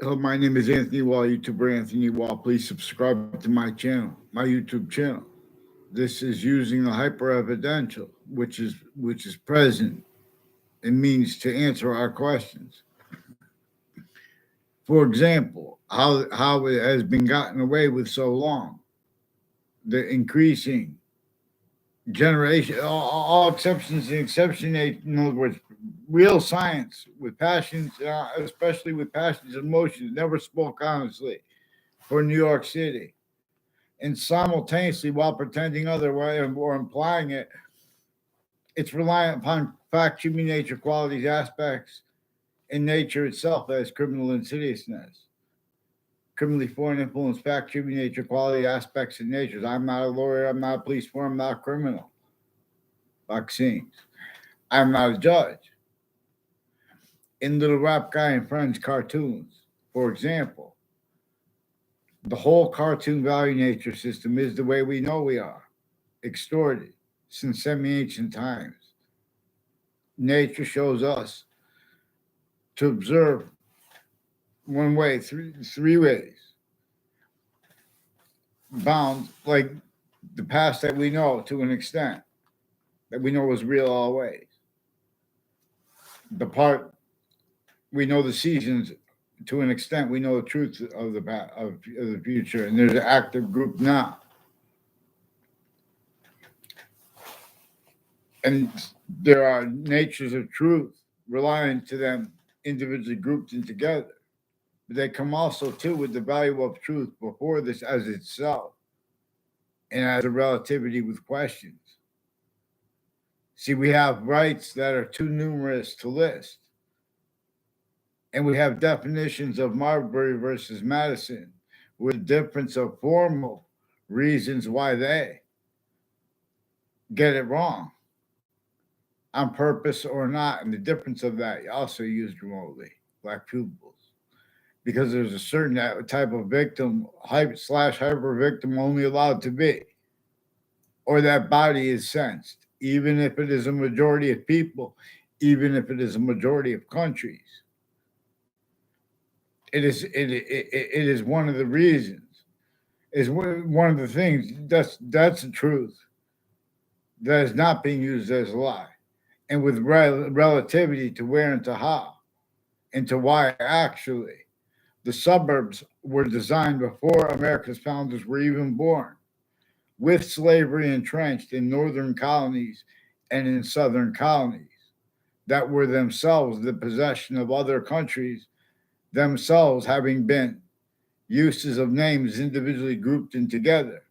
Hello, my name is Anthony Wall, YouTuber Anthony Wall. Please subscribe to my channel, my YouTube channel. This is using the hyper evidential, which is present and means to answer our questions. For example, how it has been gotten away with so long, the increasing generation, all exceptions and exceptionate. In other words, real science with passions, especially with passions and emotions, never spoke honestly for New York City. And simultaneously, while pretending otherwise or implying it, it's reliant upon fact, human nature, qualities, aspects, and nature itself as criminal insidiousness. Criminally foreign influence, fact, human nature, quality, aspects, and natures. I'm not a lawyer, I'm not a police force, I'm not a criminal. Vaccines. I'm not a judge. In Little Rap Guy and Friends cartoons, for example, the whole cartoon value nature system is the way we know we are, extorted since semi ancient times. Nature shows us to observe one way, three ways, bound like the past that we know to an extent that we know is real always. The part we know the seasons to an extent we know the truth of of the future, and there's an active group now, and there are natures of truth relying to them individually grouped and together. But they come also too with the value of truth before this as itself and as a relativity with questions. See, we have rights that are too numerous to list, and we have definitions of Marbury versus Madison with difference of formal reasons why they get it wrong on purpose or not, and the difference of that also used remotely, black pupils. Because there's a certain type of victim, hyper victim only allowed to be, or that body is sensed, even if it is a majority of people, even if it is a majority of countries. It is one of the reasons, is one of the things that's the truth that is not being used as a lie, and with relativity to where and to how and to why actually the suburbs were designed before America's founders were even born, with slavery entrenched in northern colonies and in southern colonies that were themselves the possession of other countries, themselves having been uses of names individually grouped in together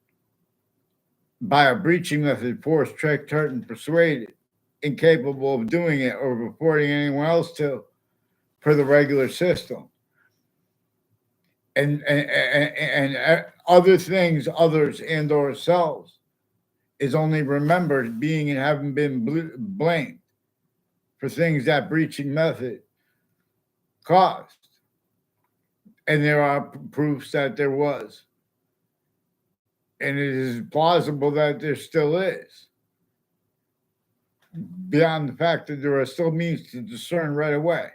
by a breaching method, forced, tricked, hurt, and persuaded, incapable of doing it or reporting anyone else to per the regular system. And other things, others, and or selves is only remembered being and having been blamed for things that breaching method caused. And there are proofs that there was. And it is plausible that there still is, beyond the fact that there are still means to discern right away.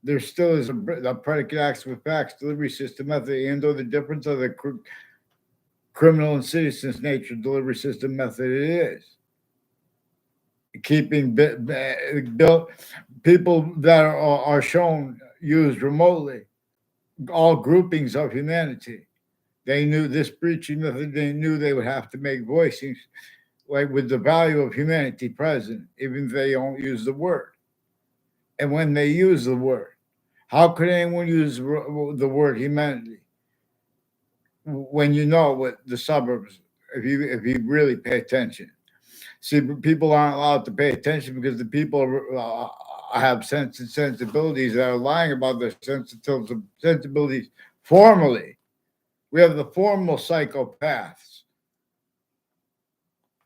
There still is a predicate acts with facts delivery system method and or the difference of the criminal and citizens nature delivery system method it is. Keeping built people that are shown used remotely, all groupings of humanity. They knew this breaching method, they knew they would have to make voicings like with the value of humanity present, even if they don't use the word. And when they use the word, how could anyone use the word humanity when you know what the suburbs, if you really pay attention? See, people aren't allowed to pay attention because the people have sense and sensibilities that are lying about their sensibilities formally. We have the formal psychopaths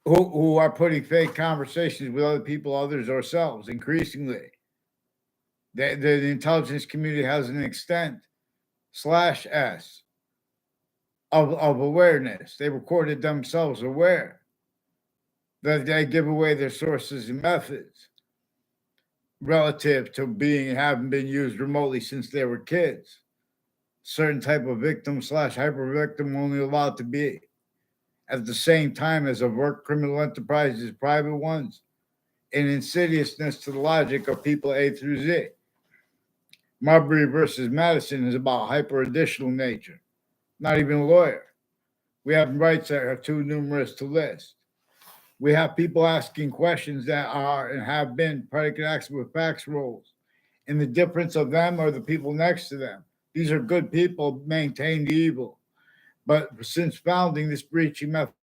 who are putting fake conversations with other people, others, ourselves increasingly. The intelligence community has an extent slash S of awareness. They recorded themselves aware that they give away their sources and methods relative to being and having been used remotely since they were kids. certain type of victim slash hyper victim only allowed to be at the same time as overt criminal enterprises, private ones, and insidiousness to the logic of people A through Z. Marbury versus Madison is about hyper additional nature, not even a lawyer. We have rights that are too numerous to list. We have people asking questions that are and have been predicate acts with facts roles. And the difference of them are the people next to them. These are good people maintain the evil. But since founding this breaching method,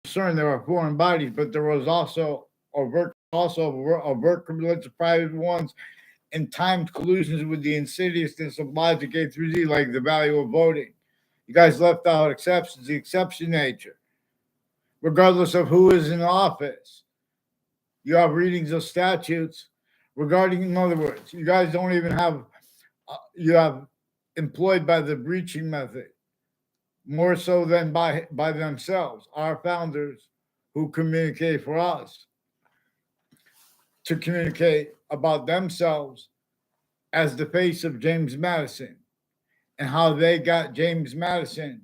concerned there are foreign bodies, but there was also overt criminal private ones and timed collusions with the insidiousness of logic A through Z, like the value of voting. You guys left out exceptions, the exception nature. Regardless of who is in office, you have readings of statutes regarding, in other words, you guys don't even have, you have employed by the breaching method more so than by themselves, our founders who communicate for us, to communicate about themselves as the face of James Madison and how they got James Madison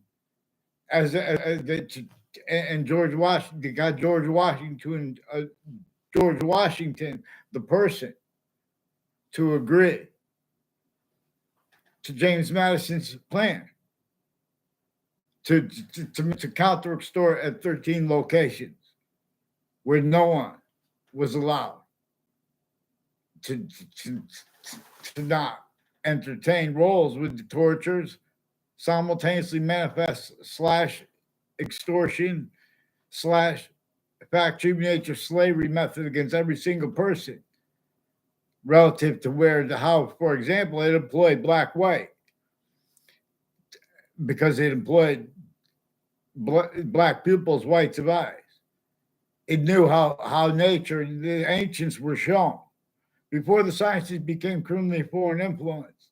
and George Washington. They got George Washington, the person, to agree to James Madison's plan to counter extort at 13 locations where no one was allowed to not entertain roles with the tortures, simultaneously manifest slash extortion slash factory nature slavery method against every single person relative to where the how, for example, it employed black white because it employed black pupils, whites of eyes. It knew how nature, the ancients were shown before the sciences became criminally foreign influenced.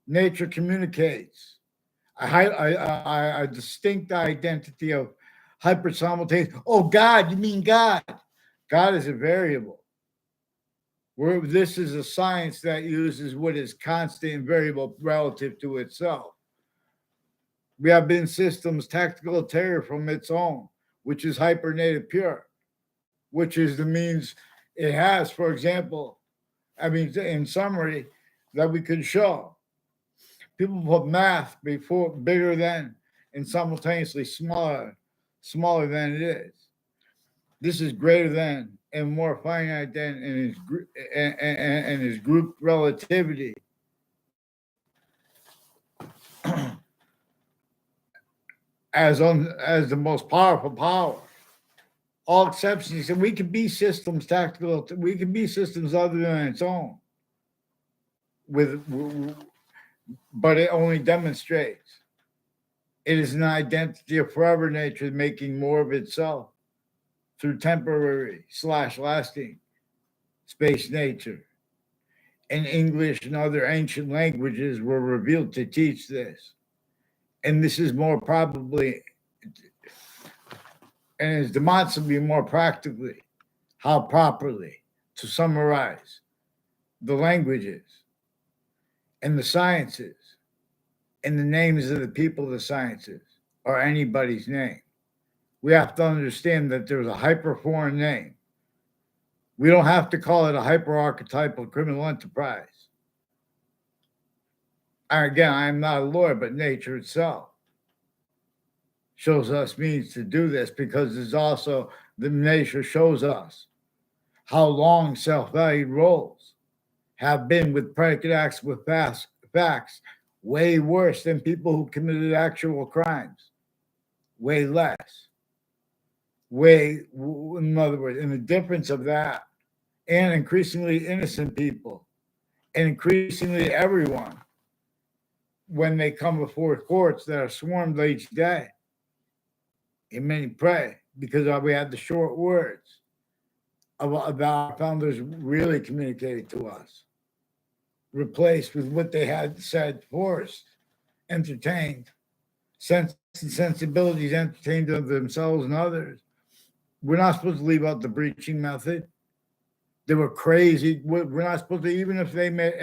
Nature communicates a distinct identity of hyper simultaneous. Oh, God, you mean God? God is a variable. This is a science that uses what is constant and variable relative to itself. We have been systems tactical terror from its own, which is hypernative pure, which is the means it has, for example, I mean, in summary, that we could show. People put math before bigger than and simultaneously smaller than it is. This is greater than and more finite than and is group relativity. as the most powerful power. All exceptions, and we can be systems tactical. We can be systems other than its own. But it only demonstrates it is an identity of forever nature making more of itself through temporary / lasting space nature. And English and other ancient languages were revealed to teach this. And this is more probably, and is demonstrably more practically, how properly to summarize the languages and the sciences and the names of the people of the sciences or anybody's name. We have to understand that there's a hyper foreign name. We don't have to call it a hyper archetypal criminal enterprise. Again, I am not a lawyer, but nature itself shows us means to do this because it's also the nature shows us how long self-valued roles have been with predicate acts with facts way worse than people who committed actual crimes, way less. In other words, in the difference of that and increasingly innocent people and increasingly everyone when they come before courts that are swarmed each day. And many pray because we had the short words about our founders really communicated to us, replaced with what they had said, forced, entertained, sensibilities entertained of themselves and others. We're not supposed to leave out the breaching method. They were crazy. We're not supposed to, even if they made,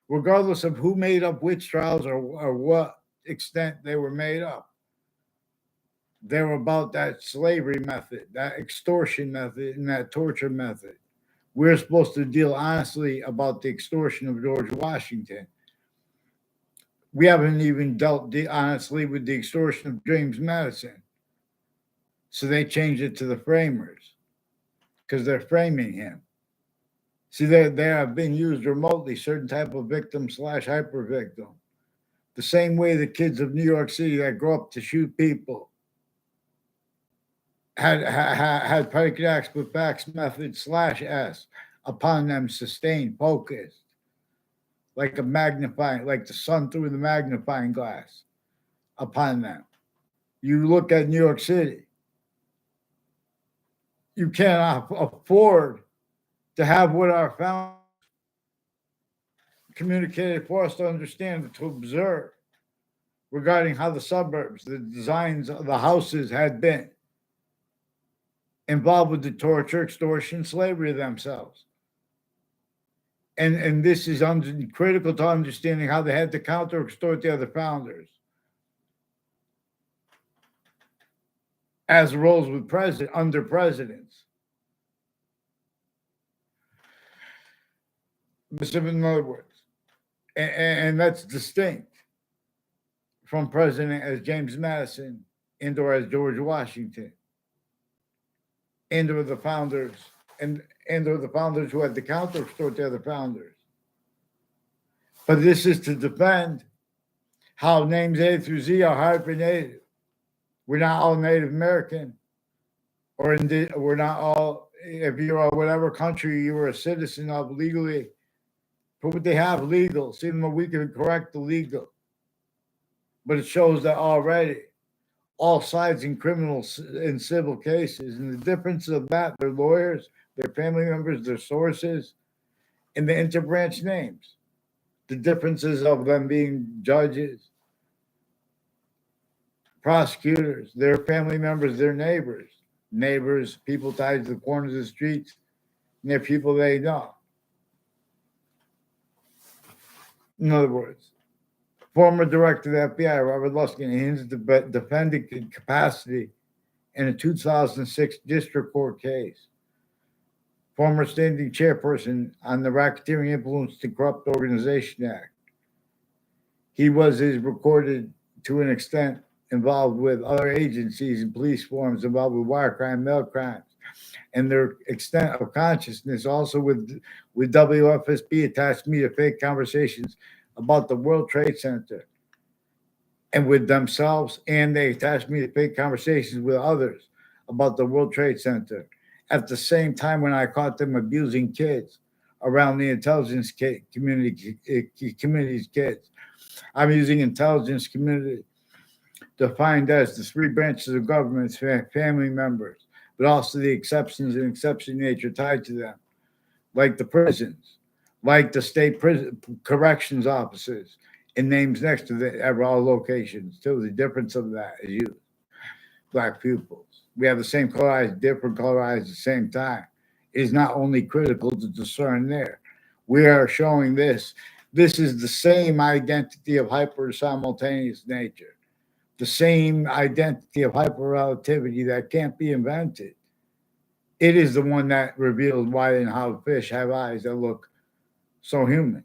regardless of who made up which trials or what extent they were made up, they were about that slavery method, that extortion method, and that torture method. We're supposed to deal honestly about the extortion of George Washington. We haven't even dealt honestly with the extortion of James Madison. So they changed it to the framers because they're framing him. See, they have been used remotely, certain type of victim slash hyper victim. The same way the kids of New York City that grow up to shoot people had predicate acts with facts method slash S upon them sustained, focused, like a magnifying, like the sun through the magnifying glass upon them. You look at New York City, you cannot afford to have what our founders communicated for us to understand and to observe regarding how the suburbs, the designs of the houses had been involved with the torture, extortion, slavery themselves. And this is critical to understanding how they had to counter extort the other founders. As roles with under presidents. In other words, and that's distinct from president as James Madison and or as George Washington and or the founders and or the founders who had to counter extort the other founders. But this is to defend how names A through Z are hyphenated. We're not all Native American, or we're not all, if you're whatever country you were a citizen of legally, but what they have legal, see them we can correct the legal. But it shows that already all sides in criminal and civil cases, and the difference of that, their lawyers, their family members, their sources, and the interbranch names. The differences of them being judges, prosecutors, their family members, their neighbors, people tied to the corners of the streets, and they're people they know. In other words, former director of the FBI, Robert Luskin, in his defending capacity in a 2006 district court case, former standing chairperson on the Racketeering Influence to Corrupt Organization Act. He was recorded to an extent involved with other agencies and police forms involved with wire crime, mail crimes, and their extent of consciousness also with WFSB attached me to fake conversations about the World Trade Center and with themselves, and they attached me to fake conversations with others about the World Trade Center. At the same time, when I caught them abusing kids around the intelligence community's kids, I'm using intelligence community defined as the three branches of government's family members, but also the exceptions and exception nature tied to them, like the prisons, like the state prison corrections offices, and names next to all locations. Too, the difference of that is you, black pupils. We have the same color eyes, different color eyes at the same time. It is not only critical to discern there. We are showing this. This is the same identity of hyper simultaneous nature, the same identity of hyper relativity that can't be invented. It is the one that reveals why and how fish have eyes that look so human.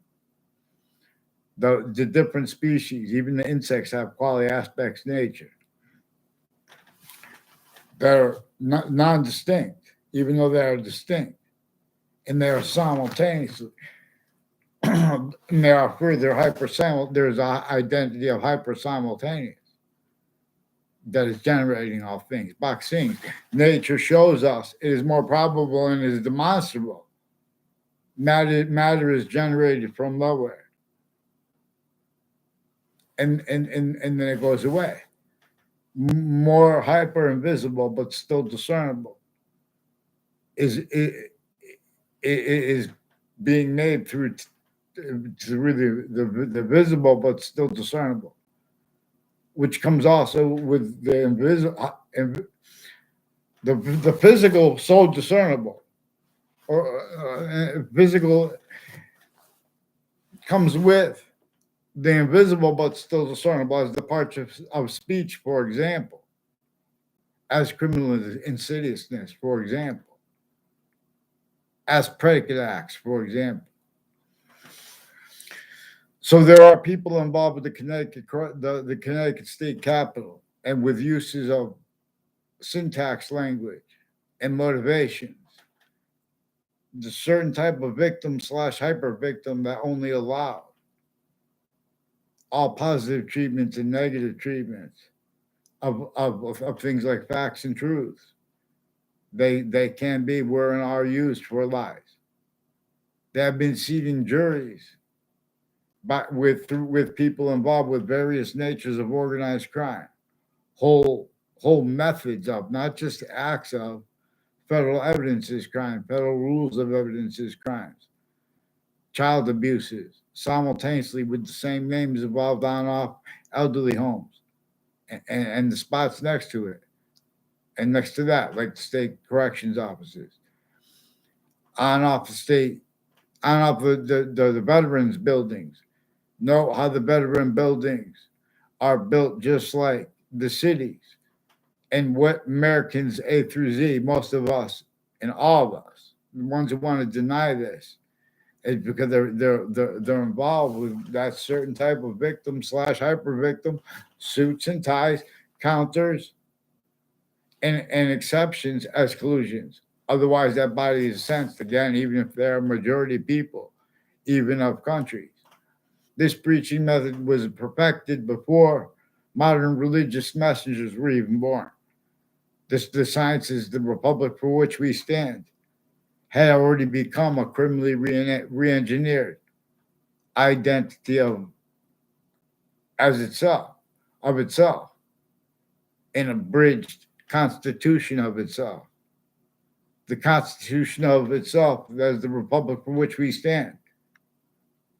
The different species, even the insects, have quality aspects of nature. They're non-distinct, even though they are distinct, and they are simultaneously. And they are further there's an identity of hyper simultaneous that is generating all things. Boxing, nature shows us it is more probable and is demonstrable. Matter is generated from nowhere. And then it goes away. More hyper invisible, but still discernible, is being made through the visible, but still discernible, which comes also with the invisible, the physical, so discernible, or physical comes with the invisible but still discernible as the parts of speech, for example, as criminal insidiousness, for example, as predicate acts, for example. So there are people involved with the Connecticut State Capitol and with uses of syntax language and motivations, the certain type of victim slash hyper victim that only allow all positive treatments and negative treatments of things like facts and truths. They can be, were, and are used for lies. They have been seating juries with people involved with various natures of organized crime, whole methods of, not just acts of. Federal evidence is crime. Federal rules of evidence is crimes. Child abuses simultaneously with the same names involved on off elderly homes and the spots next to it and next to that, like the state corrections offices, on off the state, on off the veterans buildings. Know how the veteran buildings are built just like the cities, and what Americans A through Z, most of us and all of us, the ones who want to deny this, is because they're involved with that certain type of victim slash hyper victim, suits and ties, counters, and exceptions as collusions. Otherwise, that body is sensed again, even if they're a majority people, even of countries. This preaching method was perfected before modern religious messengers were even born. The sciences, the republic for which we stand, had already become a criminally re-engineered identity of itself, an abridged constitution of itself. The constitution of itself as the republic for which we stand.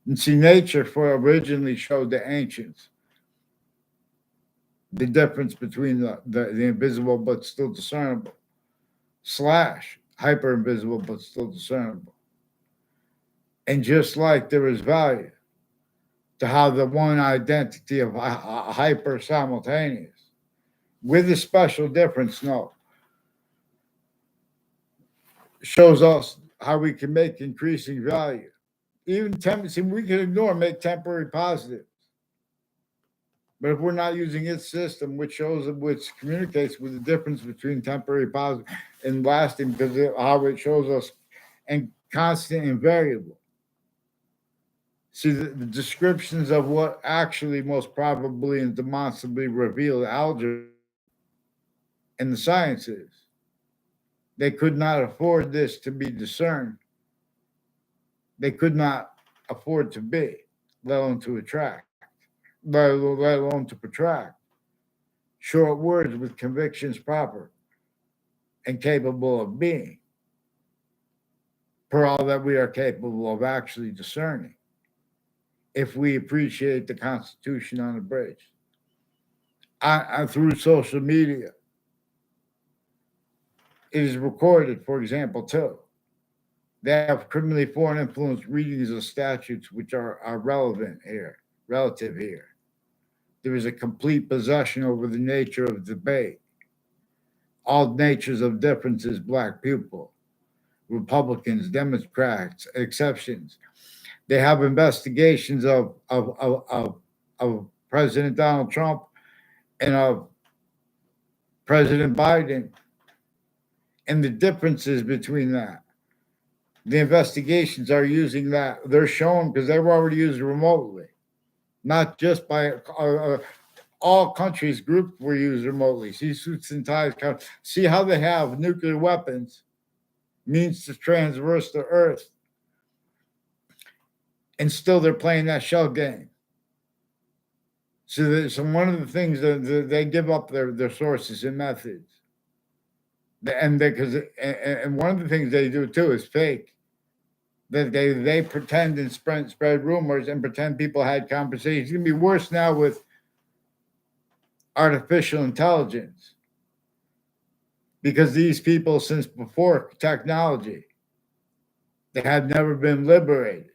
And see, nature for originally showed the ancients the difference between the invisible but still discernible, slash hyper invisible but still discernible. And just like there is value to how the one identity of hyper simultaneous, with a special difference, no, shows us how we can make increasing value. Even see, we can ignore, make temporary positives. But if we're not using its system, which communicates with the difference between temporary positive and lasting, because of how it shows us and constant and variable. See, the descriptions of what actually most probably and demonstrably reveal algebra and the sciences, they could not afford this to be discerned. They could not afford to be, let alone to attract, let alone to protract. Short words with convictions proper and capable of being, for all that we are capable of actually discerning, if we appreciate the Constitution unabridged. Through social media, it is recorded, for example, too. They have criminally foreign influence readings of statutes which are relevant here, relative here. There is a complete possession over the nature of debate. All natures of differences, black people, Republicans, Democrats, exceptions. They have investigations of President Donald Trump and of President Biden and the differences between that. The investigations are using that. They're shown because they were already used remotely, not just by all countries grouped were used remotely. See suits and ties. See how they have nuclear weapons, means to transverse the earth, and still they're playing that shell game. So one of the things that they give up their sources and methods, and one of the things they do too is fake. That they pretend and spread rumors and pretend people had conversations. It's gonna be worse now with artificial intelligence, because these people, since before technology, They have never been liberated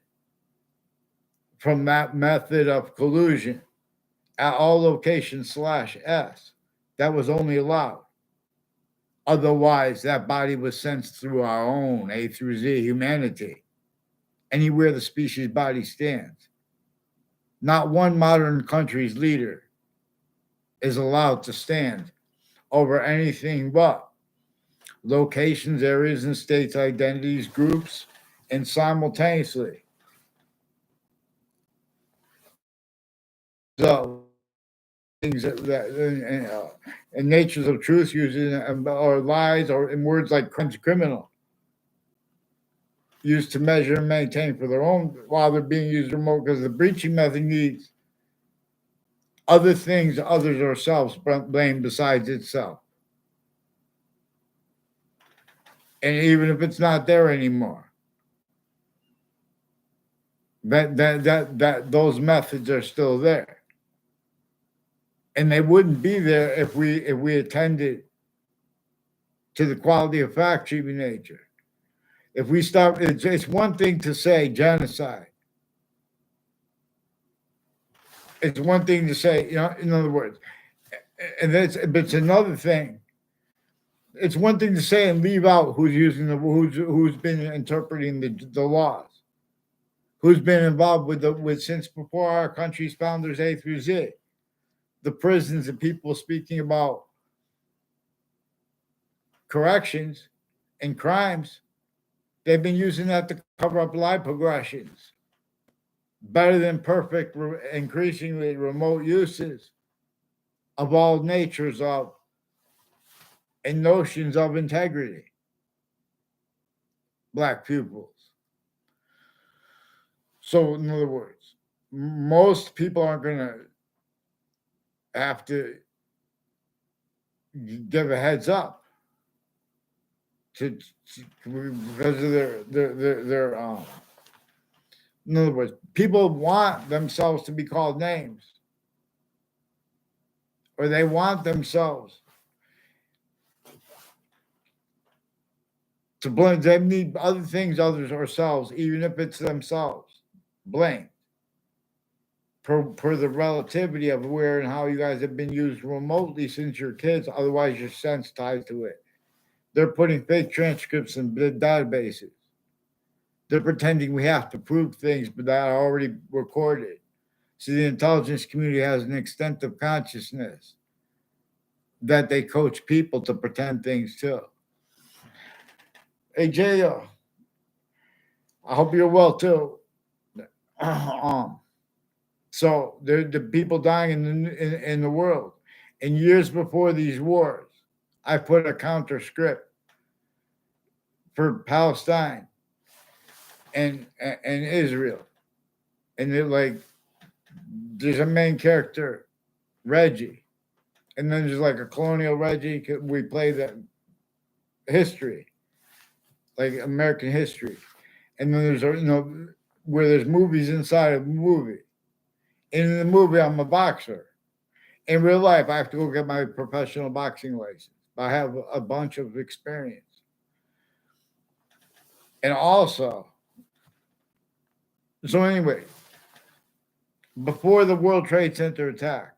from that method of collusion at all locations /s. That was only allowed. Otherwise, that body was sensed through our own A through Z humanity, anywhere the species body stands. Not one modern country's leader is allowed to stand over anything but locations, areas, and states, identities, groups, and simultaneously. So things and natures of truth using or lies or in words like crimes criminal used to measure and maintain for their own while they're being used remote because the breaching method needs other things others or selves blame besides itself. And even if it's not there anymore, that those methods are still there. And they wouldn't be there if we attended to the quality of fact treatment nature. If we stop, it's one thing to say genocide. It's one thing to say, in other words, and but it's another thing. It's one thing to say and leave out who's using who's been interpreting the laws, who's been involved with since before our country's founders A through Z, the prisons and people speaking about corrections and crimes. They've been using that to cover up life progressions. Better than perfect, increasingly remote uses of all natures of and notions of integrity. Black pupils. So, in other words, most people aren't going to have to give a heads up because of their in other words, people want themselves to be called names, or they want themselves to blame. They need other things, others, ourselves, even if it's themselves, blame per the relativity of where and how you guys have been used remotely since you're kids. Otherwise, you're sensitized to it. They're putting fake transcripts in databases. They're pretending we have to prove things, but that are already recorded. So the intelligence community has an extent of consciousness that they coach people to pretend things too. Hey, Jay, I hope you're well too. So the people dying in the world. And years before these wars, I put a counter script for Palestine and Israel. And they're like, there's a main character, Reggie. And then there's like a colonial Reggie. We play the history, like American history. And then there's, where there's movies inside of a movie. And in the movie, I'm a boxer. In real life, I have to go get my professional boxing license. I have a bunch of experience. And also, so anyway, before the World Trade Center attack,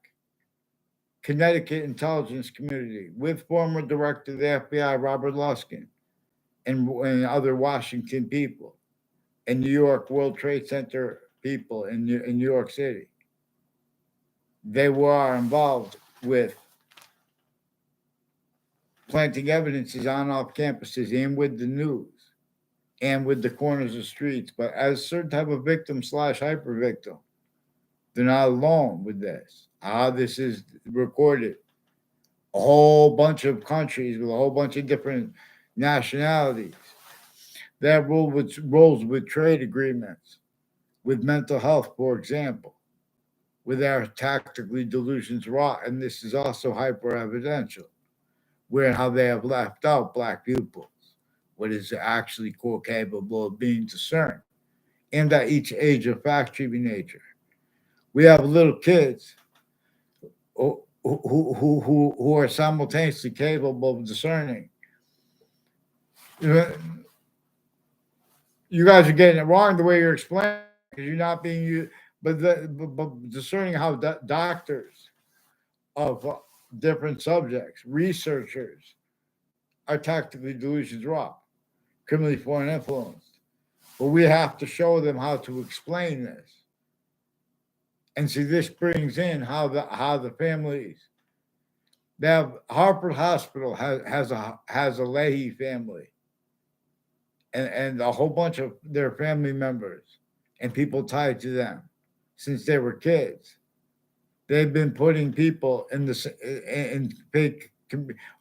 Connecticut intelligence community with former director of the FBI, Robert Luskin, and other Washington people, and New York World Trade Center people in New York City, they were involved with planting evidences on off campuses and with the news and with the corners of streets, but as a certain type of victim / hyper victim. They're not alone with this. This is recorded. A whole bunch of countries with a whole bunch of different nationalities that roles with trade agreements, with mental health, for example, with our tactically delusions raw. And this is also hyper evidential, where how they have left out black pupils, what is actually core capable of being discerned, and at each age of fact treatment nature. We have little kids who are simultaneously capable of discerning, you guys are getting it wrong the way you're explaining because you're not being used. But discerning how doctors of different subjects, researchers, are tactically delusions wrong, criminally foreign influenced. But we have to show them how to explain this. And see, this brings in how the families. They have Harvard Hospital has a Leahy family, and a whole bunch of their family members and people tied to them since they were kids. They've been putting people in fake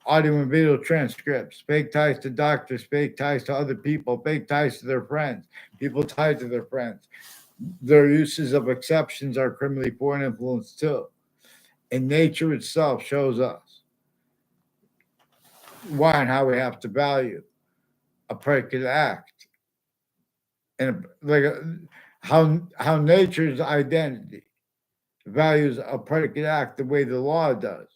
audio and video transcripts, fake ties to doctors, fake ties to other people, fake ties to their friends, people tied to their friends. Their uses of exceptions are criminally foreign influence too. And nature itself shows us why and how we have to value a predicate act, and how nature's identity values a predicate act the way the law does,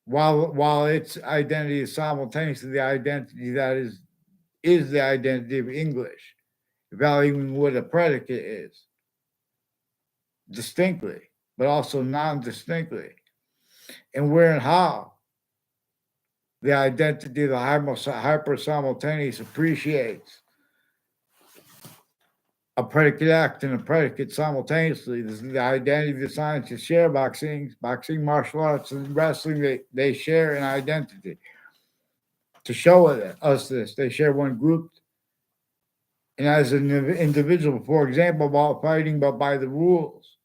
while its identity is simultaneously the identity that is the identity of English, valuing what a predicate is distinctly, but also non-distinctly, and where and how the identity of the hyper simultaneous appreciates a predicate act and a predicate simultaneously. This is the identity the scientists share. Boxing, martial arts, and wrestling, they share an identity. To show us this, they share one group. And as an individual, for example, while fighting but by the rules,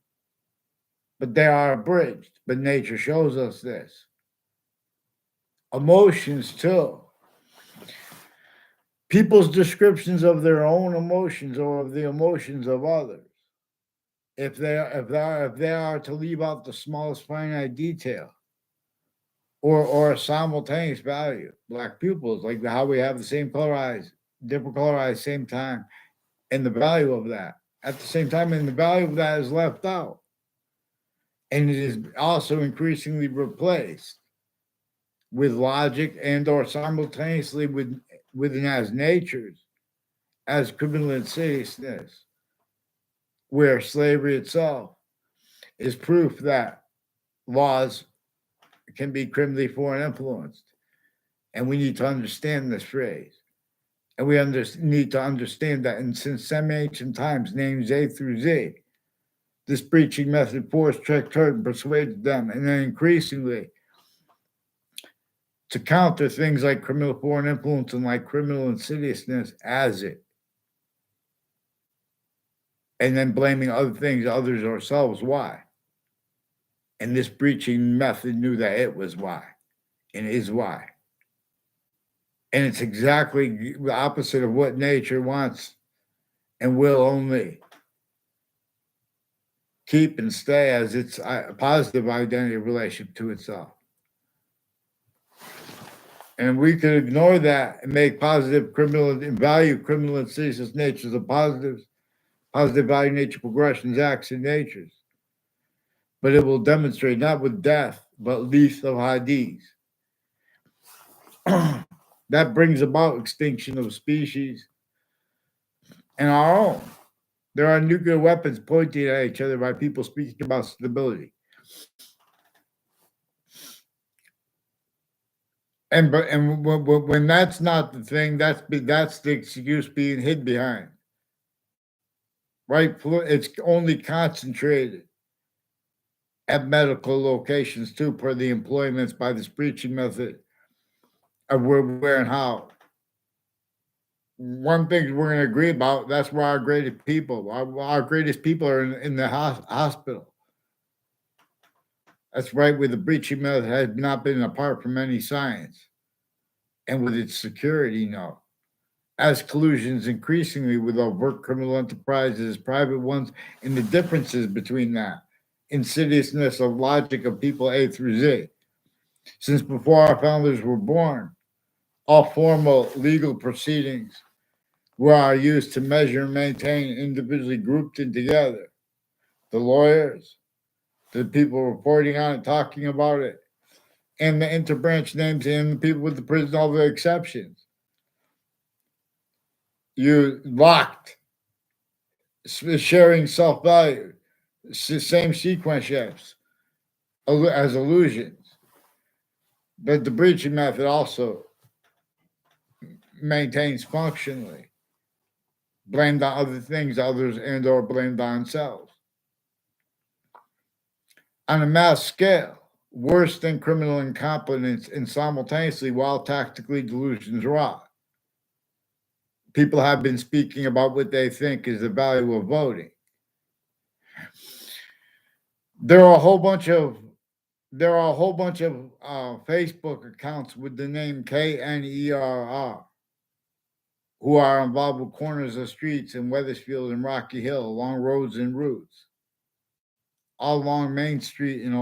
but they are abridged. But nature shows us this. Emotions, too. People's descriptions of their own emotions or of the emotions of others, if they are to leave out the smallest finite detail or a simultaneous value, black pupils, like how we have the same color eyes, different color eyes, same time, and the value of that at the same time, and the value of that is left out, and it is also increasingly replaced with logic and or simultaneously within as natures as criminal insidiousness, where slavery itself is proof that laws can be criminally foreign influenced. And we need to understand this phrase. And we need to understand that since semi-ancient times, names A through Z, this breaching method forced, tricked, hurt, and persuaded them, and then increasingly to counter things like criminal foreign influence and like criminal insidiousness as it. And then blaming other things, others, ourselves, why. And this breaching method knew that it was why, and is why. And it's exactly the opposite of what nature wants and will only keep and stay as its positive identity relationship to itself. And we could ignore that and make positive criminal and value criminal and insidious natures of positive value nature progressions, acts, and natures. But it will demonstrate not with death, but least of hadiths. That brings about extinction of species and our own. There are nuclear weapons pointed at each other by people speaking about stability. And when that's not the thing, that's the excuse being hid behind. Right? It's only concentrated at medical locations too, per the employments by this breaching method of where and how. One thing we're going to agree about, that's where our greatest people, our greatest people are in the hospital. That's right, where the breaching method has not been apart from any science. And with its security, no. As collusions increasingly with overt criminal enterprises, private ones, and the differences between that, insidiousness of logic of people A through Z. Since before our founders were born, all formal legal proceedings were used to measure and maintain individually grouped in together. The lawyers, the people reporting on it, talking about it, and the interbranch names and the people with the prison, all the exceptions. You locked, sharing self value, same sequence shifts as illusions. But the breaching method also maintains functionally, blamed on other things, others, and or blamed on themselves. On a mass scale, worse than criminal incompetence and simultaneously while tactically delusions rot. People have been speaking about what they think is the value of voting. There are a whole bunch of Facebook accounts with the name KNERR who are involved with corners of streets in Weathersfield and Rocky Hill, along roads and routes, all along Main Street and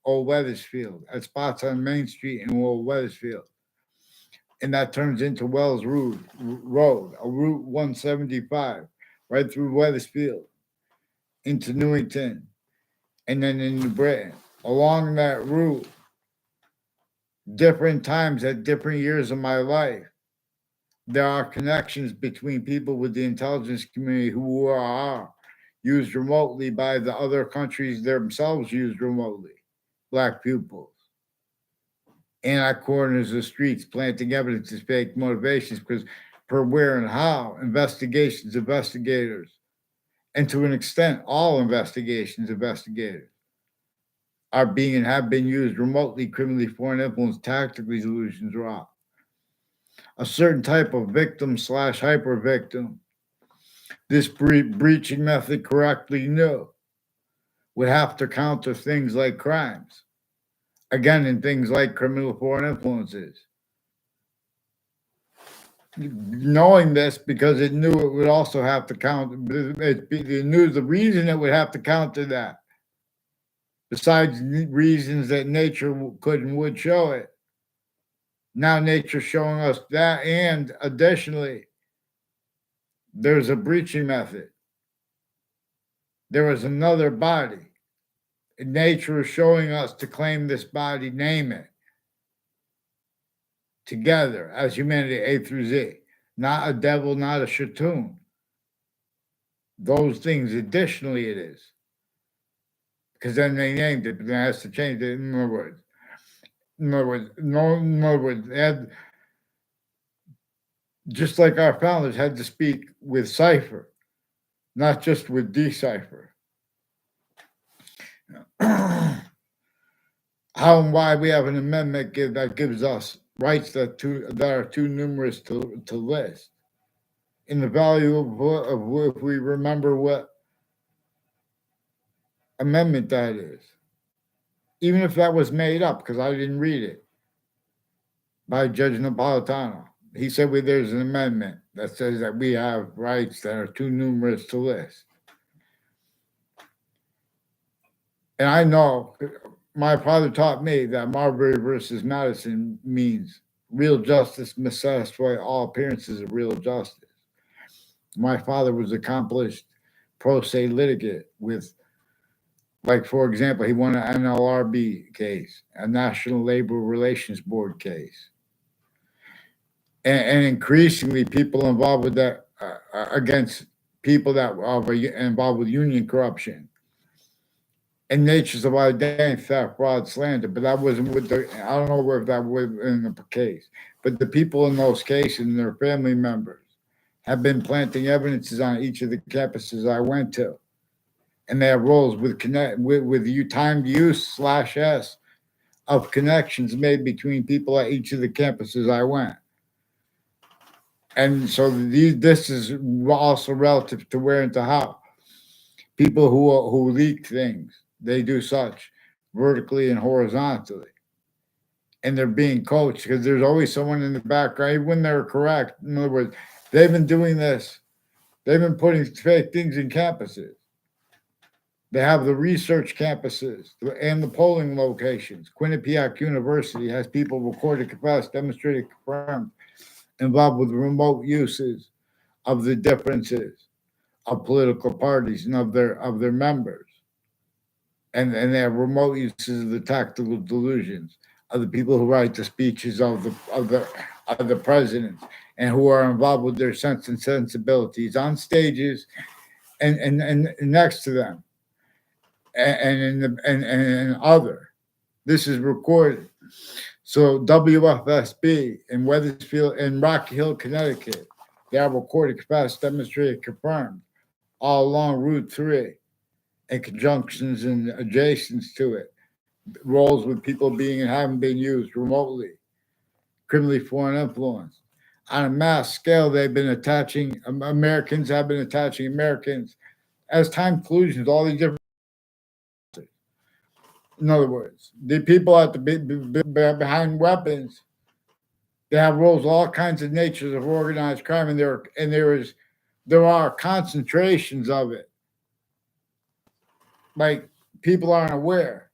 Old Weathersfield, at spots on Main Street in Old Weathersfield. And that turns into Wells Road, a Route 175, right through Weathersfield, into Newington, and then into Britain. Along that route, different times at different years of my life, there are connections between people with the intelligence community who are used remotely by the other countries themselves used remotely, black pupils. And at corners of streets, planting evidence to fake motivations because per where and how, investigators, and to an extent, all investigators are being and have been used remotely, criminally, foreign influence, tactically, delusions, raw. A certain type of victim / hyper victim, this breaching method correctly knew would have to counter things like crimes. Again, in things like criminal foreign influences. Knowing this because it knew it would also have to counter, it knew the reason it would have to counter that, besides reasons that nature could and would show it. Now nature's showing us that, and additionally, there's a breaching method. There is another body. And nature is showing us to claim this body, name it. Together as humanity, A through Z. Not a devil, not a shatoon. Those things, additionally, it is. Because then they named it, but then it has to change it. In other words, they had, just like our founders had to speak with cipher, not just with decipher. How and why we have an amendment that gives us rights that are too numerous to list. In the value of if we remember what amendment that is. Even if that was made up, because I didn't read it, by Judge Napolitano. He said there's an amendment that says that we have rights that are too numerous to list. And I know, my father taught me that Marbury versus Madison means real justice must satisfy all appearances of real justice. My father was accomplished pro se litigant with, like, for example, he won an NLRB case, a National Labor Relations Board case. And increasingly, people involved with that, against people that are involved with union corruption and natures of identity theft, fraud, slander. But that wasn't with I don't know if that was in the case. But the people in those cases and their family members have been planting evidences on each of the campuses I went to. And they have roles with timed use /S of connections made between people at each of the campuses I went. And so this is also relative to where and to how. People who leak things, they do such vertically and horizontally. And they're being coached because there's always someone in the background, even when they're correct. In other words, they've been doing this. They've been putting fake things in campuses. They have the research campuses and the polling locations. Quinnipiac University has people recorded, confessed, demonstrated, confirmed, involved with remote uses of the differences of political parties and of their members. And they have remote uses of the tactical delusions of the people who write the speeches of the presidents and who are involved with their sense and sensibilities on stages and next to them and in the and other. This is recorded. So WFSB in Weathersfield in Rocky Hill, Connecticut, they have recorded capacity demonstrated confirmed all along Route 3 and conjunctions and adjacents to it. Roles with people being and having been used remotely, criminally foreign influence. On a mass scale, they've been attaching Americans have been attaching Americans as time collusions, all these different. In other words, the people at the behind weapons, they have roles, all kinds of natures of organized crime, and there are concentrations of it. Like people aren't aware.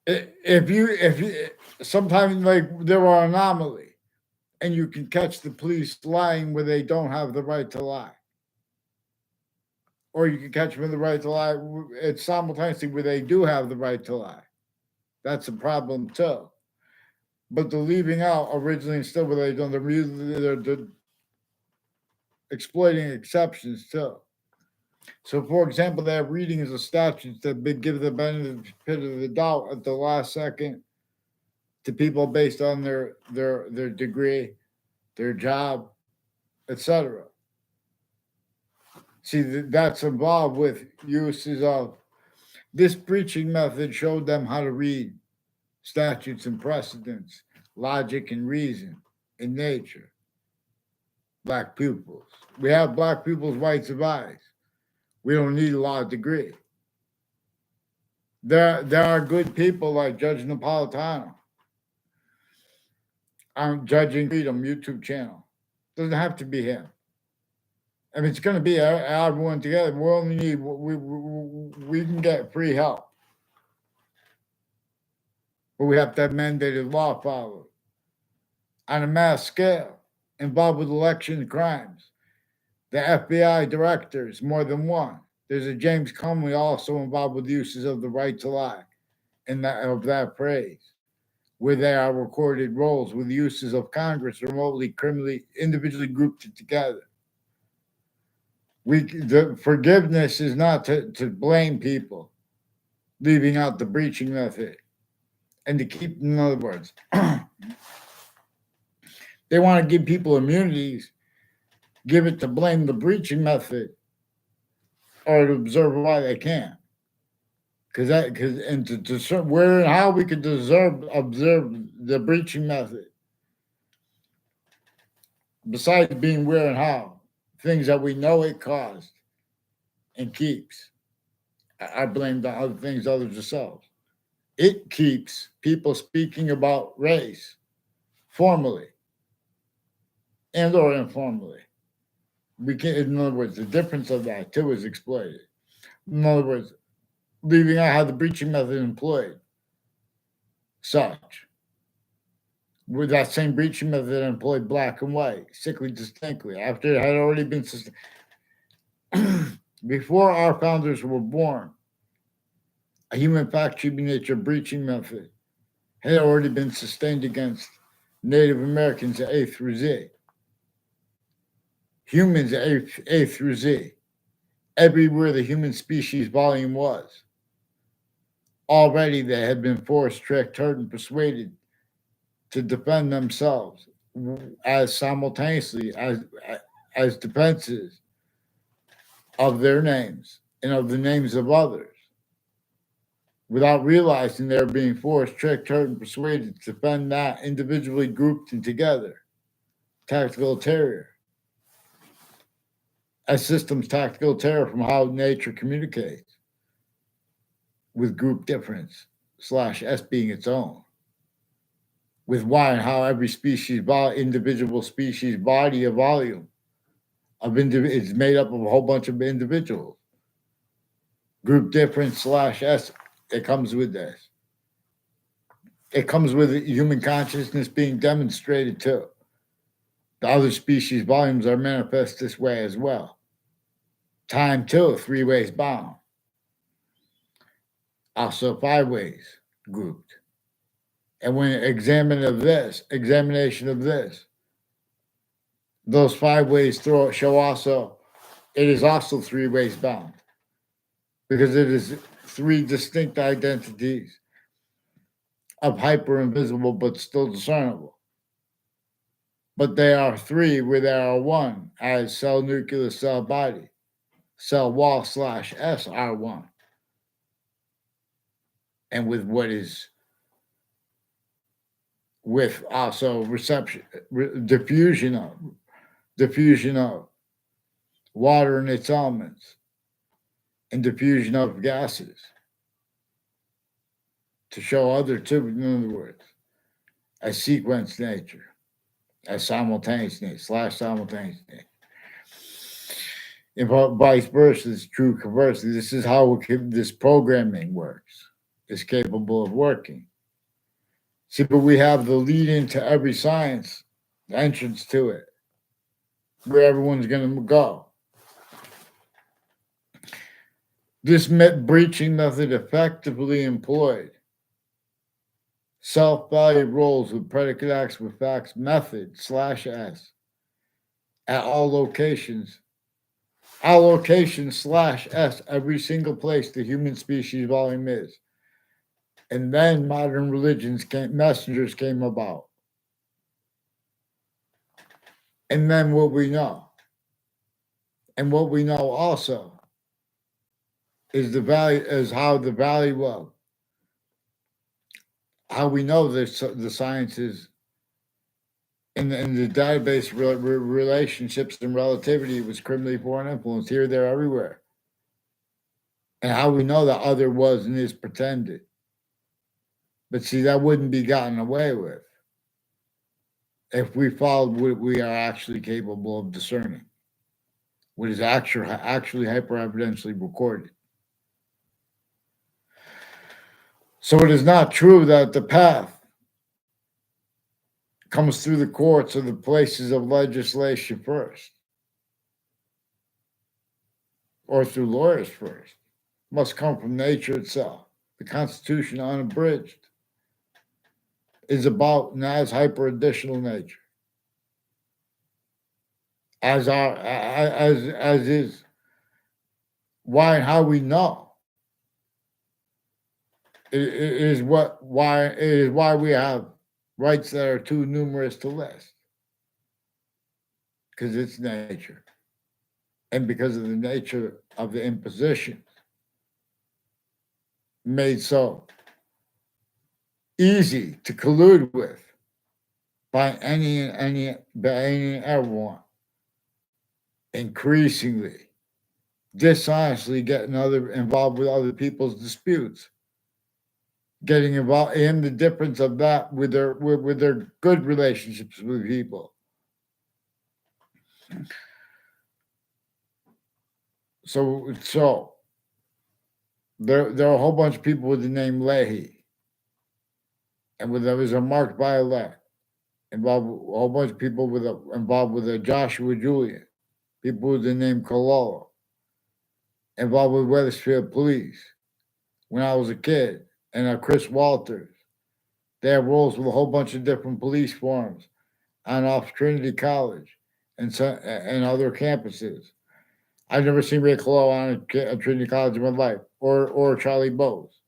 If you sometimes like there are anomalies, and you can catch the police lying where they don't have the right to lie, or you can catch them with the right to lie. It's simultaneously where they do have the right to lie. That's a problem too. But the leaving out originally and still where they don't, they're exploiting exceptions too. So, for example, they have readings of statutes that give the benefit of the doubt at the last second to people based on their degree, their job, etc. See, that's involved with uses of this breaching method showed them how to read statutes and precedents, logic and reason in nature. Black pupils. We have black pupils' rights of eyes. We don't need a law degree. There are good people like Judge Napolitano on Judging Freedom YouTube channel. Doesn't have to be him. I mean, it's going to be everyone together. We only need we can get free help, but we have to have mandated law followed on a mass scale, involved with election crimes. The FBI directors, more than one. There's a James Comey also involved with uses of the right to lie, and that phrase, where they are recorded roles with uses of Congress remotely, criminally, individually grouped together. The forgiveness is not to blame people, leaving out the breaching method, and to keep, in other words, they want to give people immunities, give it to blame the breaching method, or to observe why they can't. And to where and how we could observe the breaching method, besides being where and how, things that we know it caused and keeps. I blame the other things others themselves. It keeps people speaking about race formally and or informally. We can, in other words, the difference of that too is exploited. In other words, leaving out how the breaching method employed such. With that same breaching method employed black and white, sickly distinctly, after it had already been before our founders were born, a human fact human nature breaching method had already been sustained against Native Americans at A through Z. Humans at A through Z. Everywhere the human species volume was. Already they had been forced, tricked, hurt, and persuaded to defend themselves as simultaneously as defenses of their names and of the names of others, without realizing they're being forced, tricked, hurt, and persuaded to defend that individually grouped and together. Tactical terror. As systems tactical terror from how nature communicates with group difference / S being its own. With why and how every species, individual species body of volume of is made up of a whole bunch of individuals. Group difference / S, it comes with this. It comes with human consciousness being demonstrated too. The other species volumes are manifest this way as well. Time too, 3 ways bound. Also 5 ways grouped. And when examination of this, those 5 ways show also it is also 3 ways bound because it is 3 distinct identities of hyper invisible but still discernible. But they are 3 where they are 1 as cell nucleus cell body, cell wall slash S are 1. And with what is with also diffusion of water and its elements, and diffusion of gases to show other two, in other words, as sequence nature, as simultaneous nature, slash simultaneous nature. If vice versa is true conversely, this is how this programming works, is capable of working. See, but we have the lead into every science, the entrance to it, where everyone's going to go. This breaching method effectively employed self-valued roles with predicate acts with facts method slash S at all locations slash S every single place the human species volume is. And then modern messengers came about. And then what we know. And what we know also is how the value of how we know the sciences in the database relationships and relativity was criminally foreign influence here, there, everywhere. And how we know that other was and is pretended. But see, that wouldn't be gotten away with if we followed what we are actually capable of discerning, what is actually hyper-evidentially recorded. So it is not true that the path comes through the courts or the places of legislation first, or through lawyers first. It must come from nature itself. The Constitution, unabridged, is about and has hyper additional nature, as is why and how we know. It is why we have rights that are too numerous to list, because it's nature, and because of the nature of the imposition made so easy to collude with by any everyone, increasingly dishonestly getting involved with other people's disputes, getting involved in the difference of that with their good relationships with people. So there are a whole bunch of people with the name Leahy, and there was a Mark Violet involved, a whole bunch of people involved with a Joshua Julian, people with the name Cololo, involved with Wethersfield Police when I was a kid, and Chris Walters. They have roles with a whole bunch of different police forms on off Trinity College and other campuses. I've never seen Ray Colo on a Trinity College in my life, or Charlie Bowes.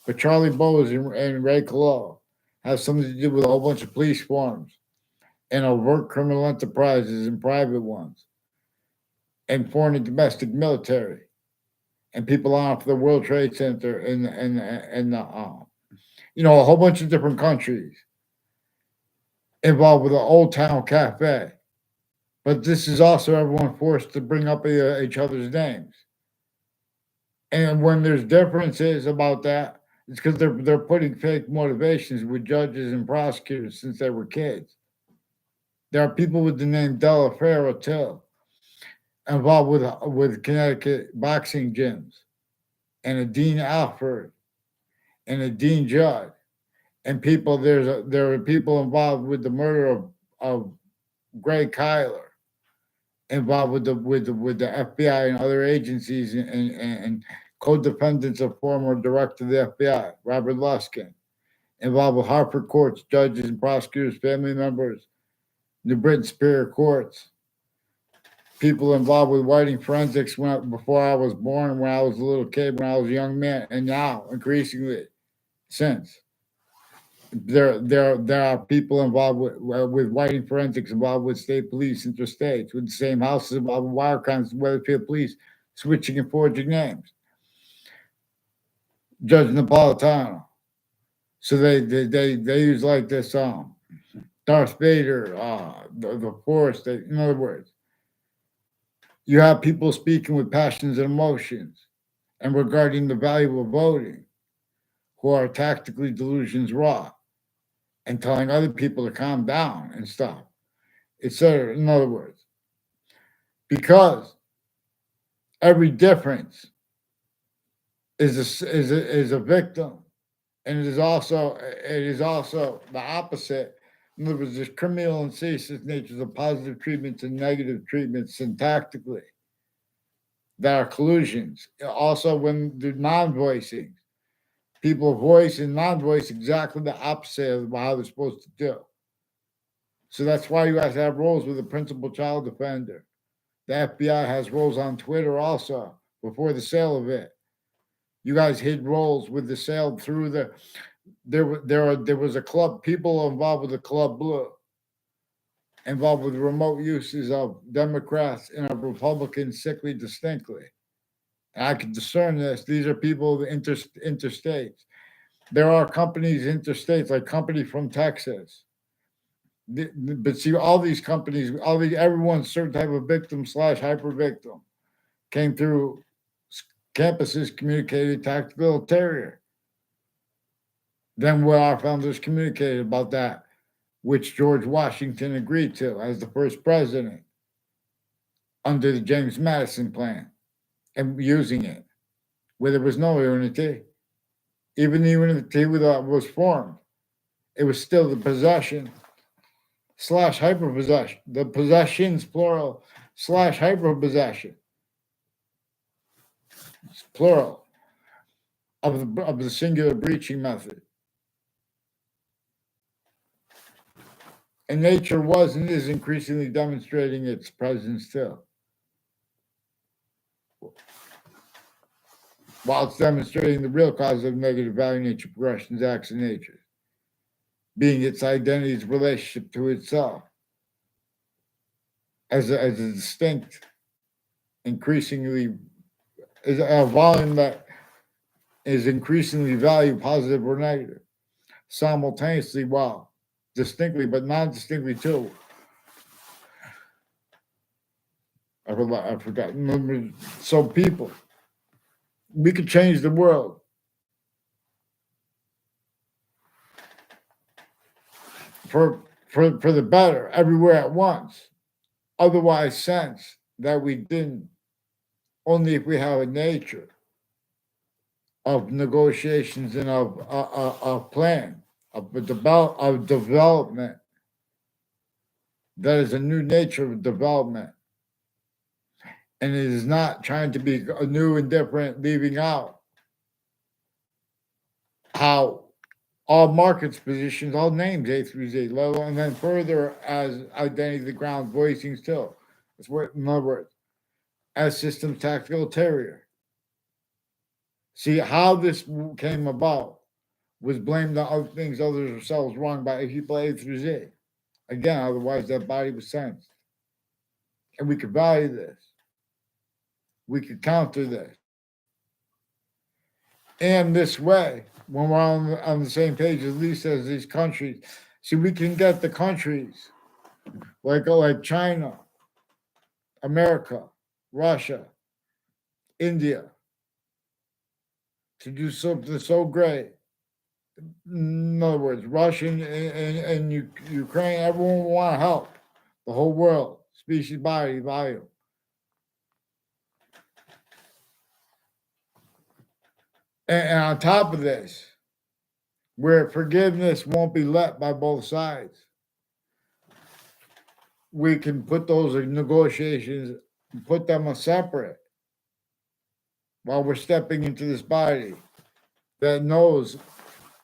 But Charlie Bowes and Ray Colo have something to do with a whole bunch of police forms and overt criminal enterprises and private ones, and foreign and domestic military, and people off the World Trade Center and a whole bunch of different countries involved with the Old Town Cafe. But this is also everyone forced to bring up each other's names. And when there's differences about that, it's because they're putting fake motivations with judges and prosecutors since they were kids. There are people with the name Delaferro too, involved with Connecticut boxing gyms, and a Dean Alford, and a Dean Judd, and people. There are people involved with the murder of Greg Kyler, involved with the FBI and other agencies, and co-defendants of former director of the FBI, Robert Luskin, involved with Hartford courts, judges and prosecutors, family members, New Britain Superior Courts, people involved with whiting forensics before I was born, when I was a little kid, when I was a young man, and now increasingly since. There are people involved with whiting forensics, involved with state police, interstates, with the same houses, involved with wire crimes, Weatherfield police, switching and forging names. Judge Napolitano. So they use like this Darth Vader, the Force. In other words, you have people speaking with passions and emotions, and regarding the value of voting, who are tactically delusions raw, and telling other people to calm down and stuff, etc. In other words, because every difference is a victim, and it is also the opposite. In other words, there's criminal and seditious natures of positive treatments and negative treatments syntactically that are collusions. Also, when the non-voicing, people voice and non-voice exactly the opposite of how they're supposed to do. So that's why you guys have roles with the principal child defender. The FBI has roles on Twitter also before the sale of it. You guys hid roles with the sale through there was a club, people involved with the Club Blue, involved with remote uses of Democrats and of Republicans sickly distinctly. And I can discern this. These are people interstates. There are companies interstates, like company from Texas. But see, all these companies, everyone's certain type of victim / hyper victim came through campuses communicated tactical terror. Then what our founders communicated about that, which George Washington agreed to as the first president under the James Madison plan, and using it where there was no unity. Even the unity that was formed, it was still the possession / hyper possession, the possessions plural / hyper possession, plural, of the singular breaching method. And nature was and is increasingly demonstrating its presence too, while it's demonstrating the real cause of negative value nature progressions, acts, and nature, being its identity's relationship to itself as a distinct, increasingly, is a volume that is increasingly valued, positive or negative, simultaneously, while distinctly but non distinctly too. I forgot. So people, we could change the world for the better everywhere at once. Otherwise, sense that we didn't. Only if we have a nature of negotiations and of plan of development. That is a new nature of development, and it is not trying to be a new and different, leaving out how all markets positions, all names A through Z level, and then further as identity the ground voicings too. That's what, in other words, as systems tactical terrier. See how this came about was blamed on other things others themselves wrong by people A through Z. Again, otherwise that body was sensed. And we could value this. We could counter this. And this way, when we're on the same page, at least as these countries, see, we can get the countries like China, America, Russia, India to do something so great. In other words, Russia and Ukraine, everyone will want to help the whole world, species, body, volume. And on top of this, where forgiveness won't be let by both sides, we can put those negotiations, put them separate while we're stepping into this body that knows